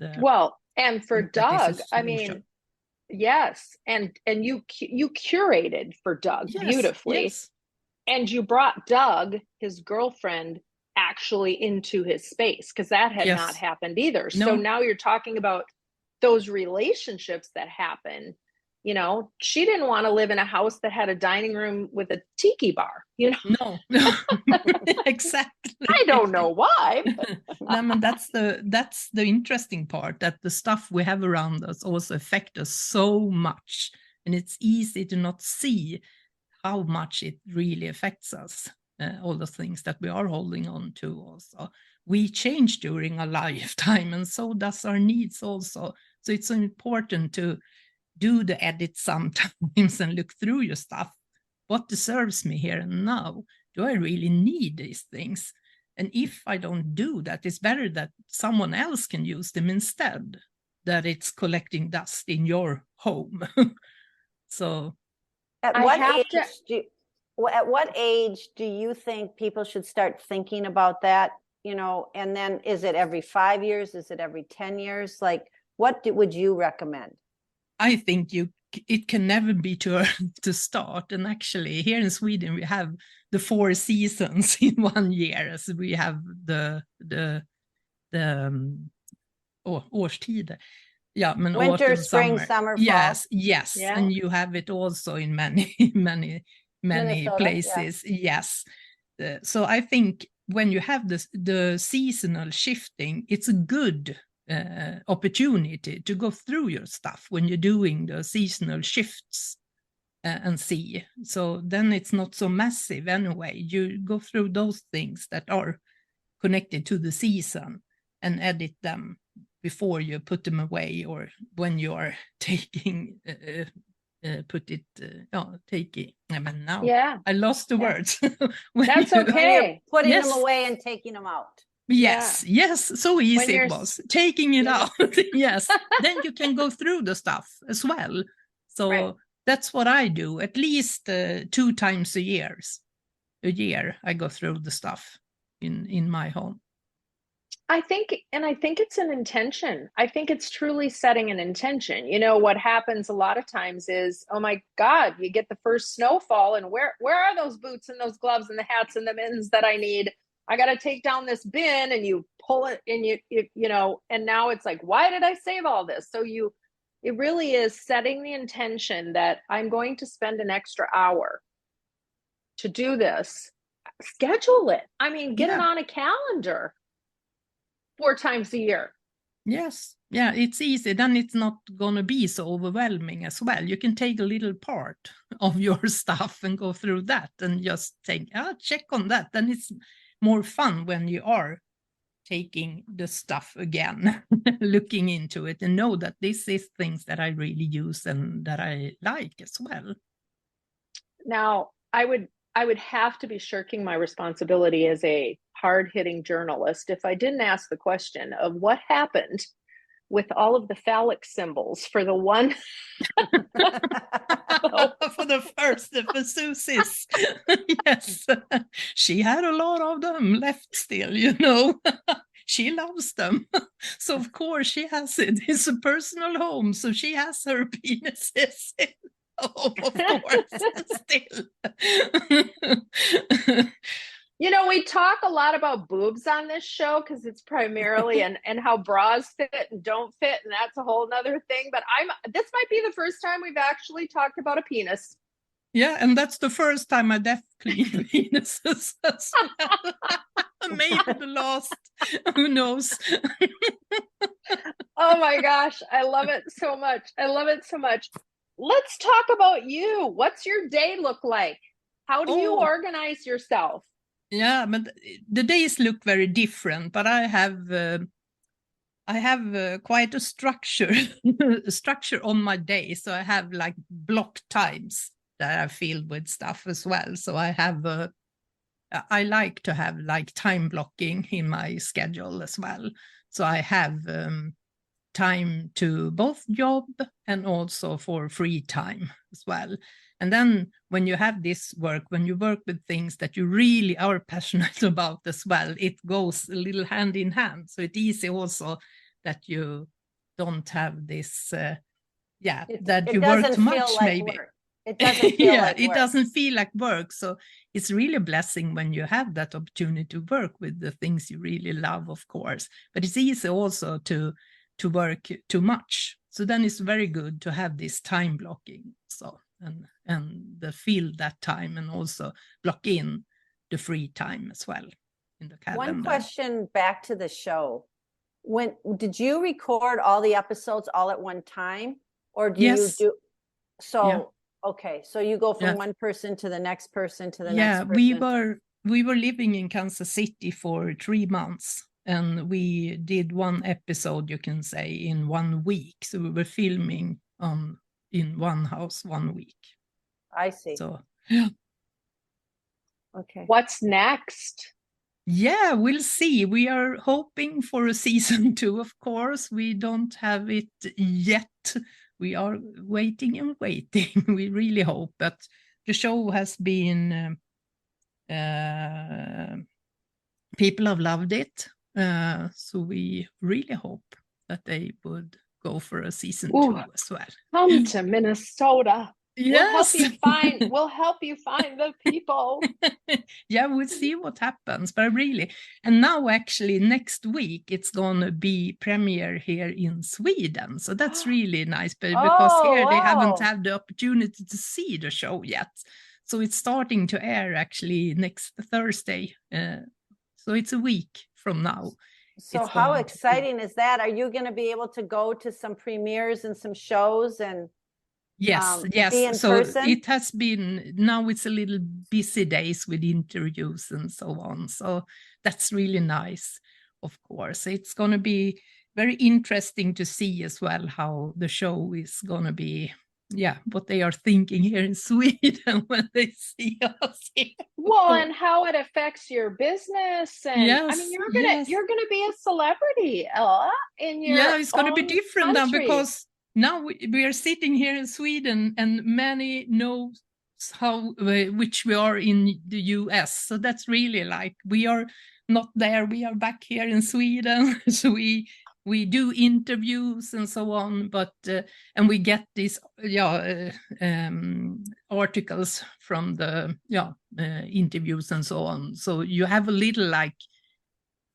and for Doug, I mean, yes, and you curated for Doug beautifully, and you brought Doug, his girlfriend, actually into his space, because that had not happened either. No. So now you're talking about those relationships that happen You know, she didn't want to live in a house that had a dining room with a tiki bar, you know. No, exactly. I don't know why. No, but that's the interesting part, that the stuff we have around us also affect us so much, and it's easy to not see how much it really affects us. All the things that we are holding on to also. We change during our lifetime, and so does our needs also. So it's so important to do the edit sometimes and look through your stuff. What deserves me here and now? Do I really need these things? And if I don't do that, it's better that someone else can use them instead, that it's collecting dust in your home. So At I what have age to- at what age do you think people should start thinking about that? You know, and then is it every 5 years? Is it every 10 years? Like, would you recommend? I think it can never be too early to start. And actually, here in Sweden, we have the 4 seasons in 1 year, as we have the årstider. Yeah, men Winter, autumn, spring, summer, fall. Yes, Yeah. and you have it also in many Minnesota, places. Yeah. Yes, so I think when you have the seasonal shifting, it's a good opportunity to go through your stuff when you're doing the seasonal shifts and see. So then it's not so massive anyway. You go through those things that are connected to the season and edit them before you put them away, or when you are taking taking. I mean, now Yeah, I lost the words. that's When okay. you're putting Yes. them away and taking them out. Yes, so easy you're it was taking it yeah. out. Yes, then you can go through the stuff as well. So Right. that's what I do at least 2 times a year. I go through the stuff in my home. I think it's an intention. I think it's truly setting an intention. You know, what happens a lot of times is, oh my God, you get the first snowfall, and where are those boots and those gloves and the hats and the mittens that I need? I got to take down this bin, and you pull it, and you know, and now it's like, why did I save all this? So it really is setting the intention that I'm going to spend an extra hour to do this. Schedule it. I mean, get it on a calendar 4 times a year. Yes, yeah, it's easy. Then it's not gonna be so overwhelming as well. You can take a little part of your stuff and go through that and just think, check on that. Then it's more fun when you are taking the stuff again, looking into it, and know that this is things that I really use and that I like as well. Now, I would have to be shirking my responsibility as a hard-hitting journalist if I didn't ask the question of what happened with all of the phallic symbols for the one For the first, for Susie's. Yes, she had a lot of them left still, you know. She loves them. So of course she has it. It's a personal home, so she has her penises in home, of course, still. You know, we talk a lot about boobs on this show because it's primarily and how bras fit and don't fit, and that's a whole nother thing. But this might be the first time we've actually talked about a penis. Yeah, and that's the first time I death cleaned penises as well. Maybe the last, who knows? Oh my gosh, I love it so much. I love it so much. Let's talk about you. What's your day look like? How do you organize yourself? Yeah, but the days look very different, but I have quite a structure on my day. So I have like block times that are filled with stuff as well. So I like to have like time blocking in my schedule as well. So I have time to both job and also for free time as well. And then when you have this work, when you work with things that you really are passionate about as well, it goes a little hand in hand. So it's easy also that you don't have this, that you work too much, like maybe. Work. It doesn't feel like it work. doesn't feel like work. So it's really a blessing when you have that opportunity to work with the things you really love, of course. But it's easy also to work too much. So then it's very good to have this time blocking. So and fill that time and also block in the free time as well in the calendar. One question back to the show. When did you record all the episodes all at one time, or do you do so? Yeah. Okay, so you go from one person to the next person to the next person. We were living in Kansas City for 3 months, and we did one episode, you can say, in 1 week. So we were filming in one house 1 week. I see. So yeah. Okay. What's next? Yeah, we'll see. We are hoping for a season 2, of course. We don't have it yet. We are waiting and waiting. We really hope. But the show has been, people have loved it. So we really hope that they would go for a season 2 as well. Come to Minnesota. Yes. We'll help you find the people. Yeah, we'll see what happens. But really, and now actually next week it's gonna be premiere here in Sweden. So that's really nice, because here they haven't had the opportunity to see the show yet. So it's starting to air actually next Thursday. So it's a week from now. So how exciting is that? Are you going to be able to go to some premieres and some shows and yes. be in So person? it has been, now it's a little busy days with interviews and so on. So that's really nice, of course. It's going to be very interesting to see as well how the show is going to be, what they are thinking here in Sweden when they see us here. Well, and how it affects your business, and I mean, you're gonna be a celebrity, Ella, in your it's going to be different now, because now we are sitting here in Sweden, and many know how which we are in the US. So that's really like, we are not there. We are back here in Sweden. So we do interviews and so on, but and we get these articles from the interviews and so on. So you have a little like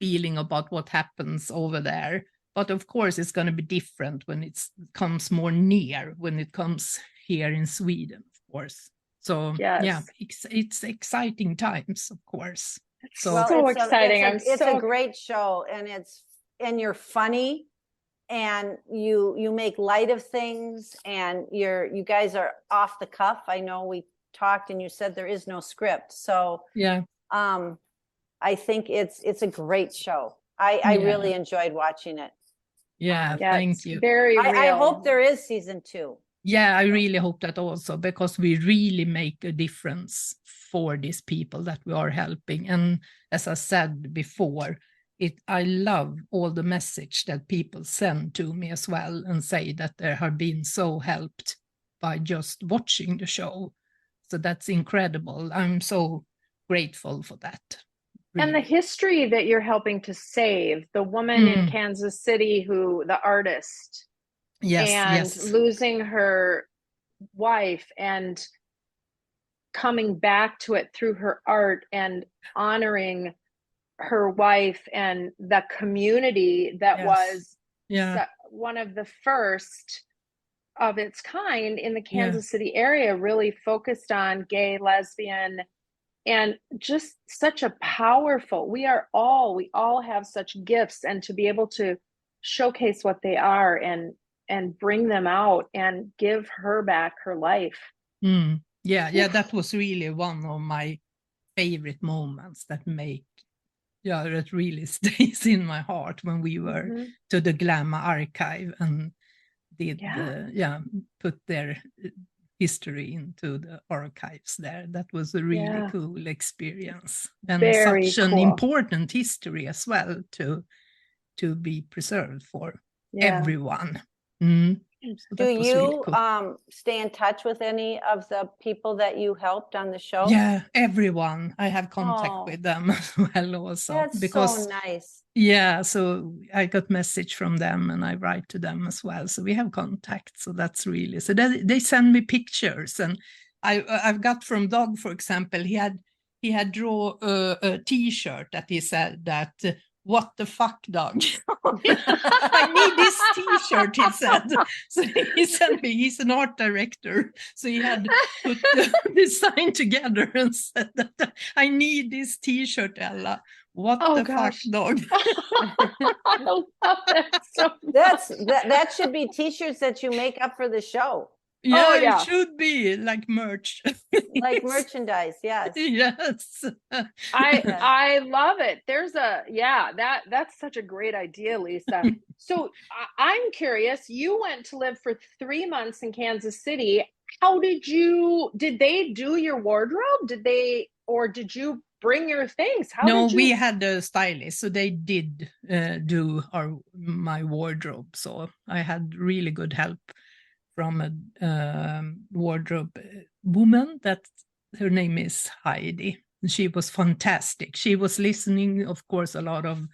feeling about what happens over there. But of course, it's going to be different when it comes more near, when it comes here in Sweden, of course. So it's exciting times, of course. So exciting! It's a great show, and you're funny, and you make light of things, and you guys are off the cuff. I know we talked and you said there is no script. So I think it's a great show. I really enjoyed watching it. Yeah, thank you. Very real. I hope there is season 2. Yeah, I really hope that also, because we really make a difference for these people that we are helping. And as I said before, I love all the message that people send to me as well, and say that they have been so helped by just watching the show. So that's incredible. I'm so grateful for that. Really. And the history that you're helping to save, the woman in Kansas City the artist, losing her wife and coming back to it through her art and honoring her wife, and the community that was one of the first of its kind in the Kansas City area, really focused on gay, lesbian, and just such a powerful, we all have such gifts, and to be able to showcase what they are and bring them out and give her back her life. That was really one of my favorite moments that really stays in my heart, when we were to the Glamour archive and did put their history into the archives there. That was a really cool experience, and such an important history as well to be preserved for everyone. So do you really cool. Stay in touch with any of the people that you helped on the show? Yeah, everyone. I have contact with them as well also. That's so nice. Yeah, so I got message from them, and I write to them as well. So we have contact. So that's really, so they send me pictures, and I've got from Dog, for example, he had draw a T-shirt that he said that what the fuck, dog? I need this t-shirt, he said. So he sent me, he's an art director. So he had put the design together and said that I need this t-shirt, Ella. What the fuck, dog? I love that so that should be t-shirts that you make up for the show. Yeah, it should be like merch. Like merchandise, yes. Yes. I love it. There's that's such a great idea, Lisa. So I'm curious, you went to live for 3 months in Kansas City. How did they do your wardrobe? Did you bring your things? We had a stylist, so they did do my wardrobe. So I had really good help from a wardrobe woman that her name is Heidi. She was fantastic. She was listening, of course, a lot of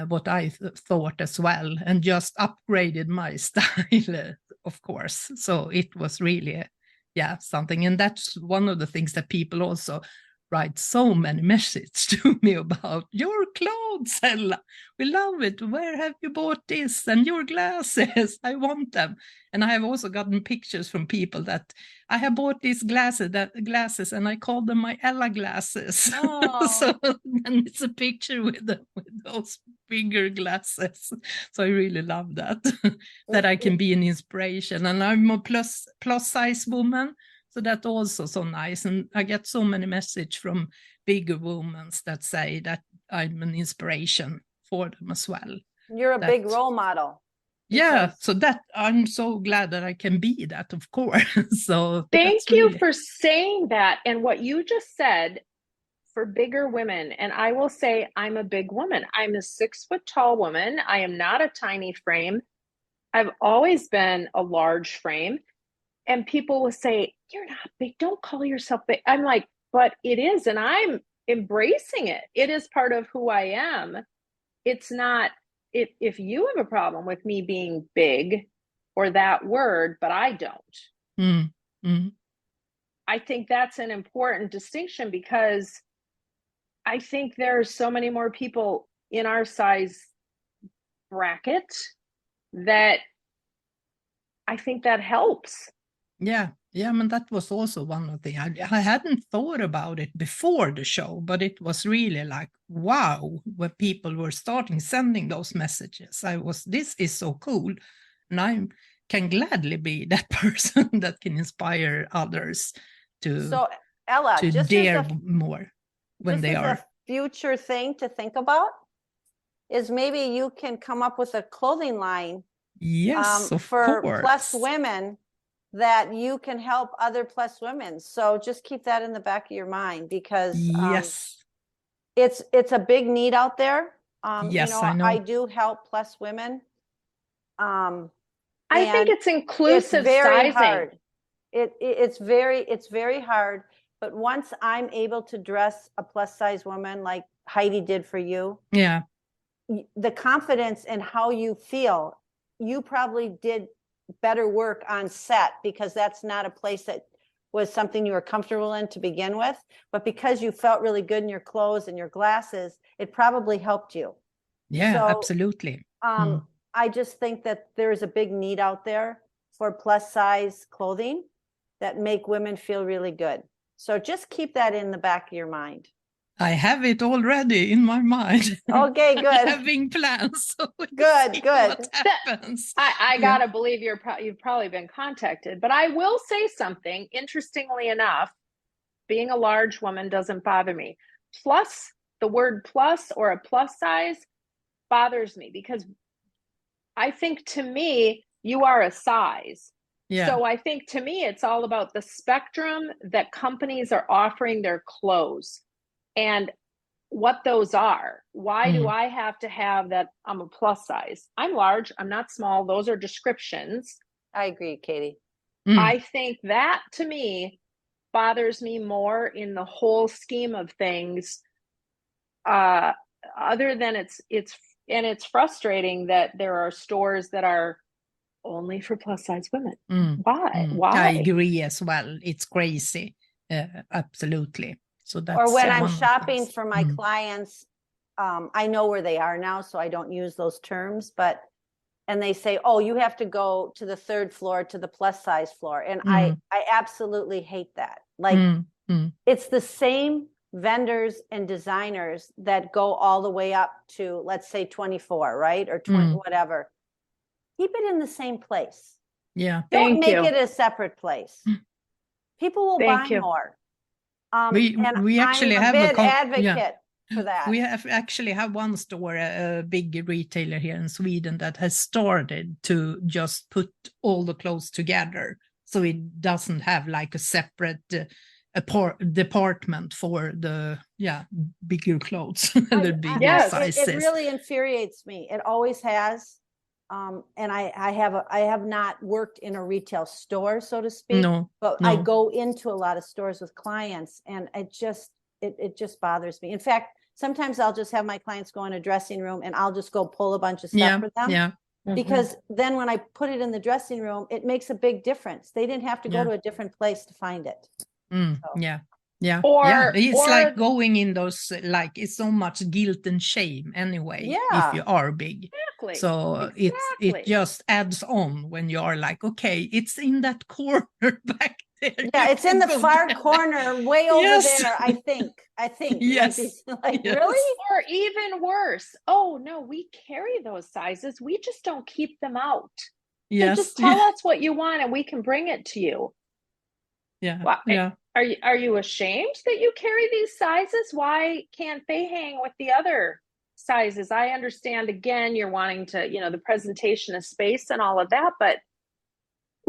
what I thought as well, and just upgraded my style, of course. So it was really, something. And that's one of the things that people also write so many messages to me about. Your clothes, Ella. We love it. Where have you bought this? And your glasses. I want them. And I have also gotten pictures from people that I have bought these glasses and I call them my Ella glasses. Oh. So and it's a picture with those bigger glasses. So I really love that. That I can be an inspiration. And I'm a plus size woman. So that's also so nice. And I get so many messages from bigger women that say that I'm an inspiration for them as well. You're a big role model. Yeah, so that I'm so glad that I can be that, of course. So thank you for saying that. And what you just said for bigger women, and I will say I'm a big woman. I'm a 6 foot tall woman. I am not a tiny frame. I've always been a large frame. And people will say, you're not big. Don't call yourself big. I'm like, but it is. And I'm embracing it. It is part of who I am. It's not, if you have a problem with me being big or that word, but I don't. I think that's an important distinction, because I think there are so many more people in our size bracket that I think that helps. Yeah, I mean, that was also one of the, I hadn't thought about it before the show, but it was really like, wow, when people were starting sending those messages. This is so cool. And I can gladly be that person that can inspire others to, Ella, to dare more when they are. A future thing to think about is maybe you can come up with a clothing line for plus women that you can help other plus women. So just keep that in the back of your mind, because it's a big need out there. I know. I do help plus women. I think it's inclusive it's very sizing. Hard. It's very hard. But once I'm able to dress a plus size woman like Heidi did for you, the confidence in how you feel, you probably did better work on set, because that's not a place that was something you were comfortable in to begin with. But because you felt really good in your clothes and your glasses, it probably helped you. Yeah, absolutely. I just think that there's a big need out there for plus size clothing that make women feel really good. So just keep that in the back of your mind. I have it already in my mind. Okay, good. Having plans. So good. What happens? I gotta believe you've probably been contacted. But I will say something. Interestingly enough, being a large woman doesn't bother me. Plus, the word plus or a plus size bothers me, because I think, to me, you are a size. Yeah. So I think, to me, it's all about the spectrum that companies are offering their clothes and what those are. Why do I have to have that I'm a plus size? I'm large, I'm not small. Those are descriptions. I agree, Katie. I think that, to me, bothers me more in the whole scheme of things. Other than it's frustrating that there are stores that are only for plus size women. Why? I agree as well. It's crazy. Absolutely. So that's, or when I'm shopping for my clients, I know where they are now, so I don't use those terms, and they say, oh, you have to go to the 3rd floor to the plus size floor. And I absolutely hate that. Like, it's the same vendors and designers that go all the way up to, let's say 24, right? Or 20, whatever. Keep it in the same place. Yeah. Don't make it a separate place. People will buy you. more. We actually I'm a have big advocate for that. We actually have one store, a big retailer here in Sweden, that has started to just put all the clothes together, so it doesn't have like a separate department for the bigger clothes. The bigger sizes. It really infuriates me. It always has. And I have not worked in a retail store, so to speak. But I go into a lot of stores with clients, and it just bothers me. In fact, sometimes I'll just have my clients go in a dressing room, and I'll just go pull a bunch of stuff for them. Yeah. Because then when I put it in the dressing room, it makes a big difference. They didn't have to go to a different place to find it. It's like going in those, like, it's so much guilt and shame anyway if you are big. So it just adds on when you are like, okay, it's in that corner back there. Yeah, it's in the far corner, way over there. I think. Yes. Like really? Or even worse. Oh no, we carry those sizes. We just don't keep them out. Yes. So just tell us what you want, and we can bring it to you. Yeah. Wow. Yeah. Are you ashamed that you carry these sizes? Why can't they hang with the other sizes? I understand, again, you're wanting to, the presentation of space and all of that, but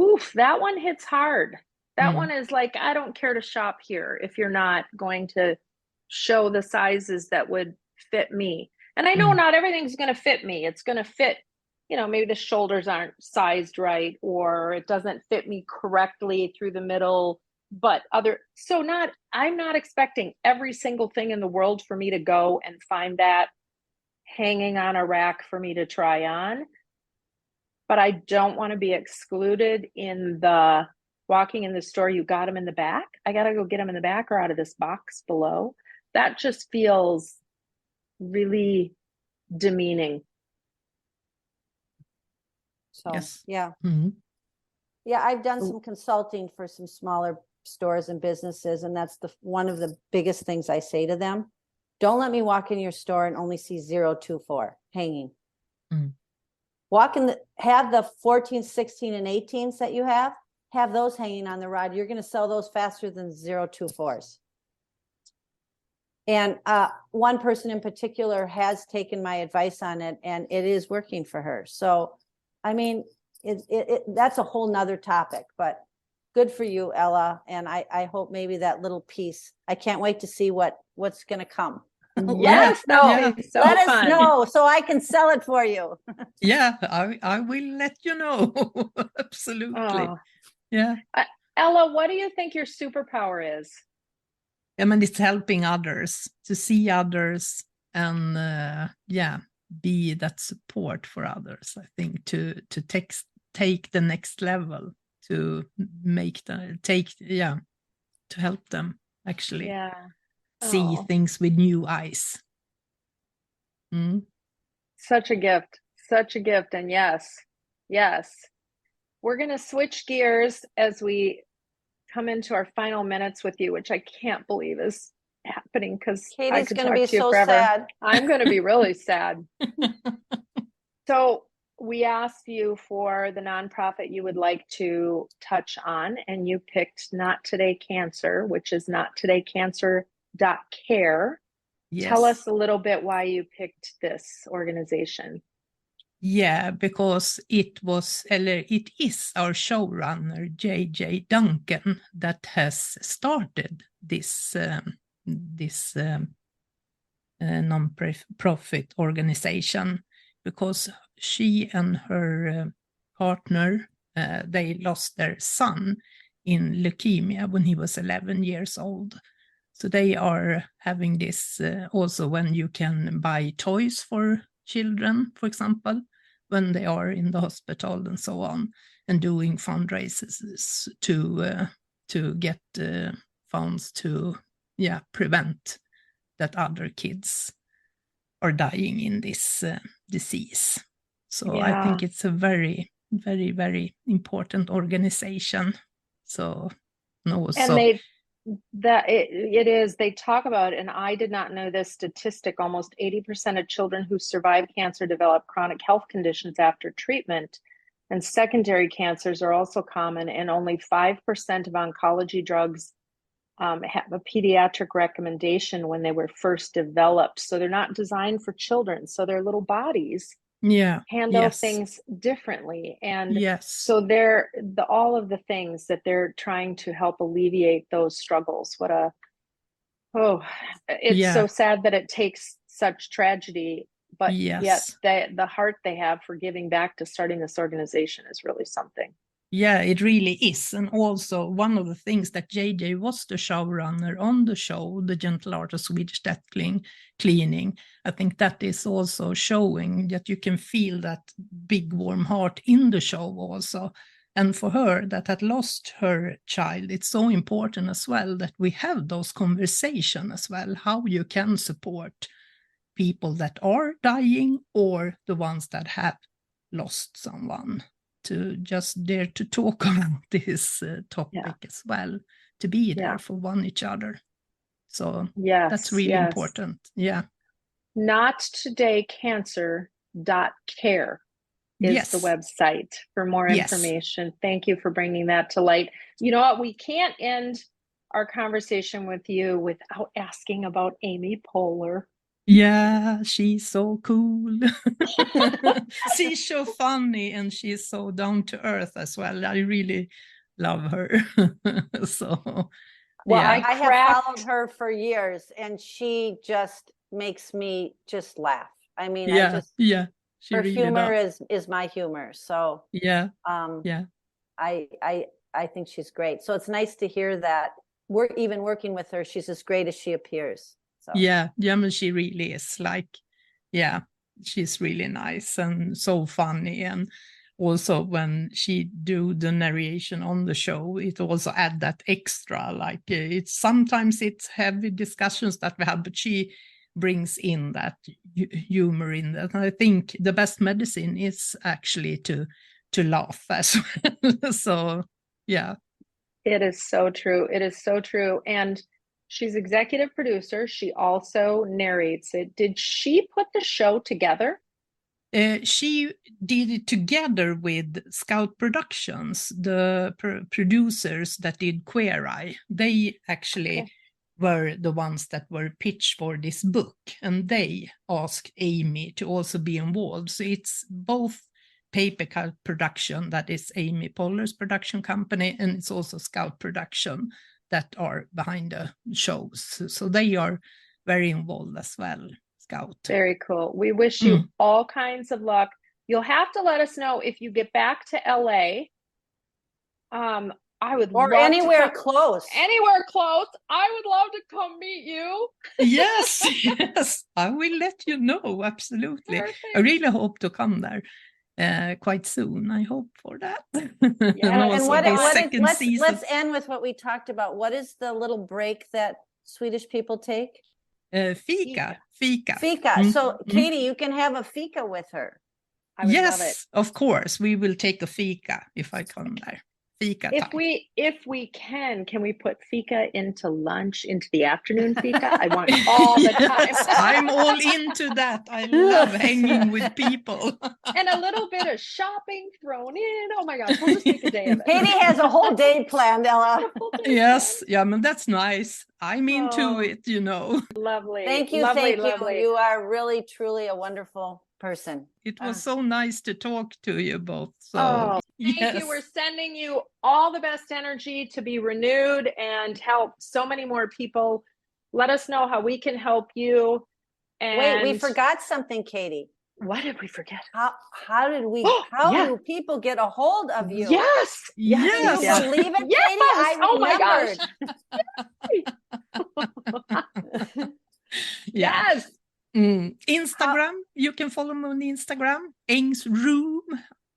oof, that one hits hard. That one is like, I don't care to shop here if you're not going to show the sizes that would fit me. And I know not everything's going to fit me. It's going to fit, maybe the shoulders aren't sized right, or it doesn't fit me correctly through the middle. But I'm not expecting every single thing in the world for me to go and find that hanging on a rack for me to try on. But I don't want to be excluded in the walking in the store. You got them in the back. I got to go get them in the back or out of this box below. That just feels really demeaning. So, yeah. Yeah, I've done some consulting for some smaller stores and businesses, and that's one of the biggest things I say to them. Don't let me walk in your store and only see 024 hanging. Have the 14, 16, and 18s that you have those hanging on the rod. You're going to sell those faster than 024s. And one person in particular has taken my advice on it, and it is working for her. So, I mean, that's a whole nother topic, but good for you, Ella. And I hope maybe that little piece, I can't wait to see what's going to come. Let us know. Yeah. Let us know so I can sell it for you. Yeah, I will let you know. Absolutely. Oh. Yeah. Ella, what do you think your superpower is? I mean, it's helping others, to see others, and be that support for others. I think to take the next level, to to help them actually see things with new eyes. Such a gift. And yes, we're going to switch gears as we come into our final minutes with you, which I can't believe is happening, because Katie's going to be so sad. I'm going to be really sad. So we asked you for the nonprofit you would like to touch on, and you picked Not Today Cancer, which is nottodaycancer.care. Yes. Tell us a little bit why you picked this organization. Yeah, because it is our showrunner, J.J. Duncan, that has started this non-profit organization, because she and her partner, they lost their son in leukemia when he was 11 years old. So they are having this also when you can buy toys for children, for example, when they are in the hospital and so on, and doing fundraisers to get funds to prevent that other kids are dying in this disease. So I think it's a very, very, very important organization. So, no, and it is, they talk about, and I did not know this statistic, almost 80% of children who survive cancer develop chronic health conditions after treatment, and secondary cancers are also common, and only 5% of oncology drugs have a pediatric recommendation when they were first developed. So they're not designed for children, so their little bodies handle things differently. And so all of the things that they're trying to help alleviate those struggles. It's so sad that it takes such tragedy, but yet the heart they have for giving back to starting this organization is really something. Yeah, it really is. And also one of the things that JJ was the showrunner on the show, The Gentle Art of Swedish Death Cleaning. I think that is also showing that you can feel that big warm heart in the show also. And for her that had lost her child, it's so important as well that we have those conversations as well, how you can support people that are dying or the ones that have lost someone, to just dare to talk about this topic as well, to be there for each other. So that's really important. Yeah. NotTodayCancer.care is the website for more information. Thank you for bringing that to light. You know what? We can't end our conversation with you without asking about Amy Poehler. Yeah, she's so cool. She's so funny and she's so down to earth as well. I really love her. I have followed her for years and she just makes me just laugh. I mean, her really humor is my humor. So I think she's great. So it's nice to hear that we're even working with her. She's as great as she appears. So. But she really is she's really nice and so funny. And also when she do the narration on the show, it also add that extra, like sometimes it's heavy discussions that we have, but she brings in that humor in that. And I think the best medicine is actually to laugh as well. So it is so true. It is so true. And she's executive producer. She also narrates it. Did she put the show together? She did it together with Scout Productions, the producers that did Queer Eye. They actually were the ones that were pitched for this book, and they asked Amy to also be involved. So it's both Papercut Production, that is Amy Poehler's production company, and it's also Scout Production that are behind the shows. So they are very involved as well, Scout. Very cool. We wish you all kinds of luck. You'll have to let us know if you get back to LA. I would love anywhere close. Anywhere close. I would love to come meet you. Yes, I will let you know. Absolutely. Perfect. I really hope to come there. Quite soon, I hope for that. And let's end with what we talked about. What is the little break that Swedish people take? Fika. So Katie, you can have a fika with her. I would love it. Of course, we will take a fika if I come there. Fika time. If we can we put fika into lunch, into the afternoon fika? I want all the time. I'm all into that. I love hanging with people. And a little bit of shopping thrown in. Oh my gosh, we'll just take a day of it. Katie has a whole day planned, Ella. Yes, that's nice. I'm into it, Lovely. Thank you. You are really, truly a wonderful person. It was so nice to talk to you both. So thank you. We're sending you all the best energy to be renewed and help so many more people. Let us know how we can help you. And wait, we forgot something, Katie. What did we forget? How did we? How do people get a hold of you? Yes. Can you believe it, Katie? I remembered. My gosh. Yes. Instagram, you can follow me on Instagram, Engsroom,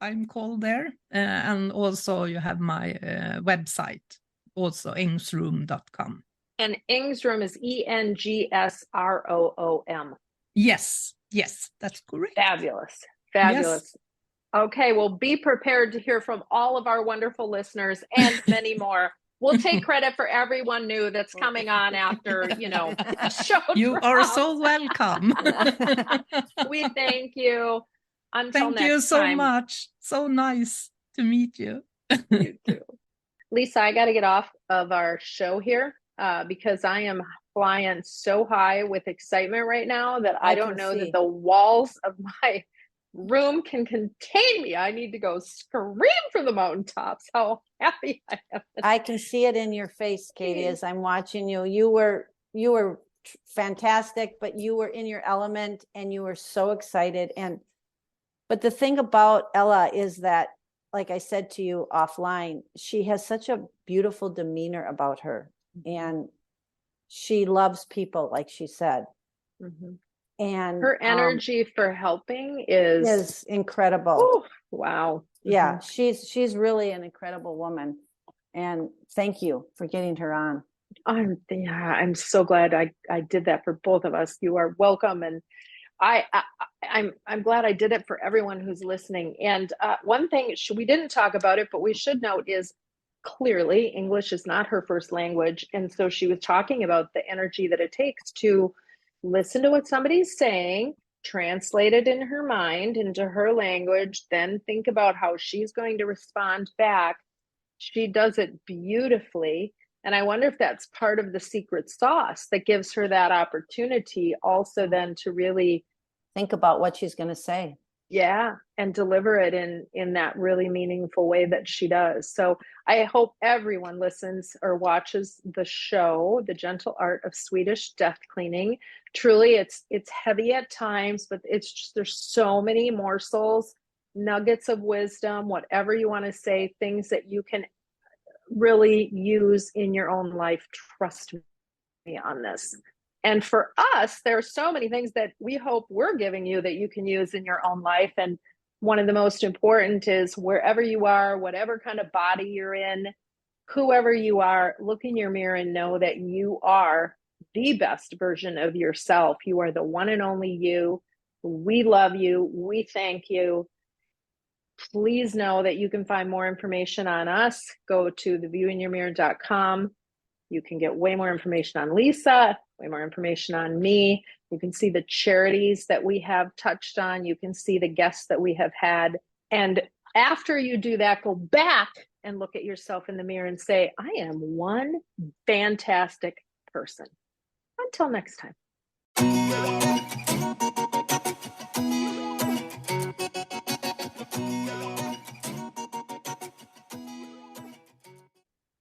I'm called there, and also you have my website, also engsroom.com. And Engström is Engsroom. Yes, that's correct. Fabulous. Yes. Okay, well, be prepared to hear from all of our wonderful listeners and many more. We'll take credit for everyone new that's coming on after, show. You are so welcome. We thank you. Until thank next you so time. much. So nice to meet you. You too. Lisa, I got to get off of our show here because I am flying so high with excitement right now that I don't know that the walls of my room can contain me. I need to go scream from the mountaintops how happy I am. I can see it in your face, Katie, as I'm watching you. You were fantastic, but you were in your element and you were so excited. But the thing about Ella is that, like I said to you offline, she has such a beautiful demeanor about her, and she loves people, like she said. Mm-hmm. And her energy for helping is incredible. Oh, wow. Yeah, she's really an incredible woman. And thank you for getting her on. I'm so glad I did that for both of us. You are welcome. And I'm glad I did it for everyone who's listening. And one thing we didn't talk about it, but we should note is clearly English is not her first language. And so she was talking about the energy that it takes to listen to what somebody's saying, translate it in her mind into her language, then think about how she's going to respond back. She does it beautifully. And I wonder if that's part of the secret sauce that gives her that opportunity also then to really think about what she's going to say. Yeah, and deliver it in that really meaningful way that she does. So I hope everyone listens or watches the show, The Gentle Art of Swedish Death Cleaning. Truly, it's heavy at times, but it's just, there's so many morsels, nuggets of wisdom, whatever you want to say, things that you can really use in your own life. Trust me on this. And for us, there are so many things that we hope we're giving you that you can use in your own life. And one of the most important is wherever you are, whatever kind of body you're in, whoever you are, look in your mirror and know that you are the best version of yourself. You are the one and only you. We love you. We thank you. Please know that you can find more information on us. Go to theviewinyourmirror.com. You can get way more information on Lisa, way more information on me. You can see the charities that we have touched on. You can see the guests that we have had. And after you do that, go back and look at yourself in the mirror and say, I am one fantastic person. Until next time.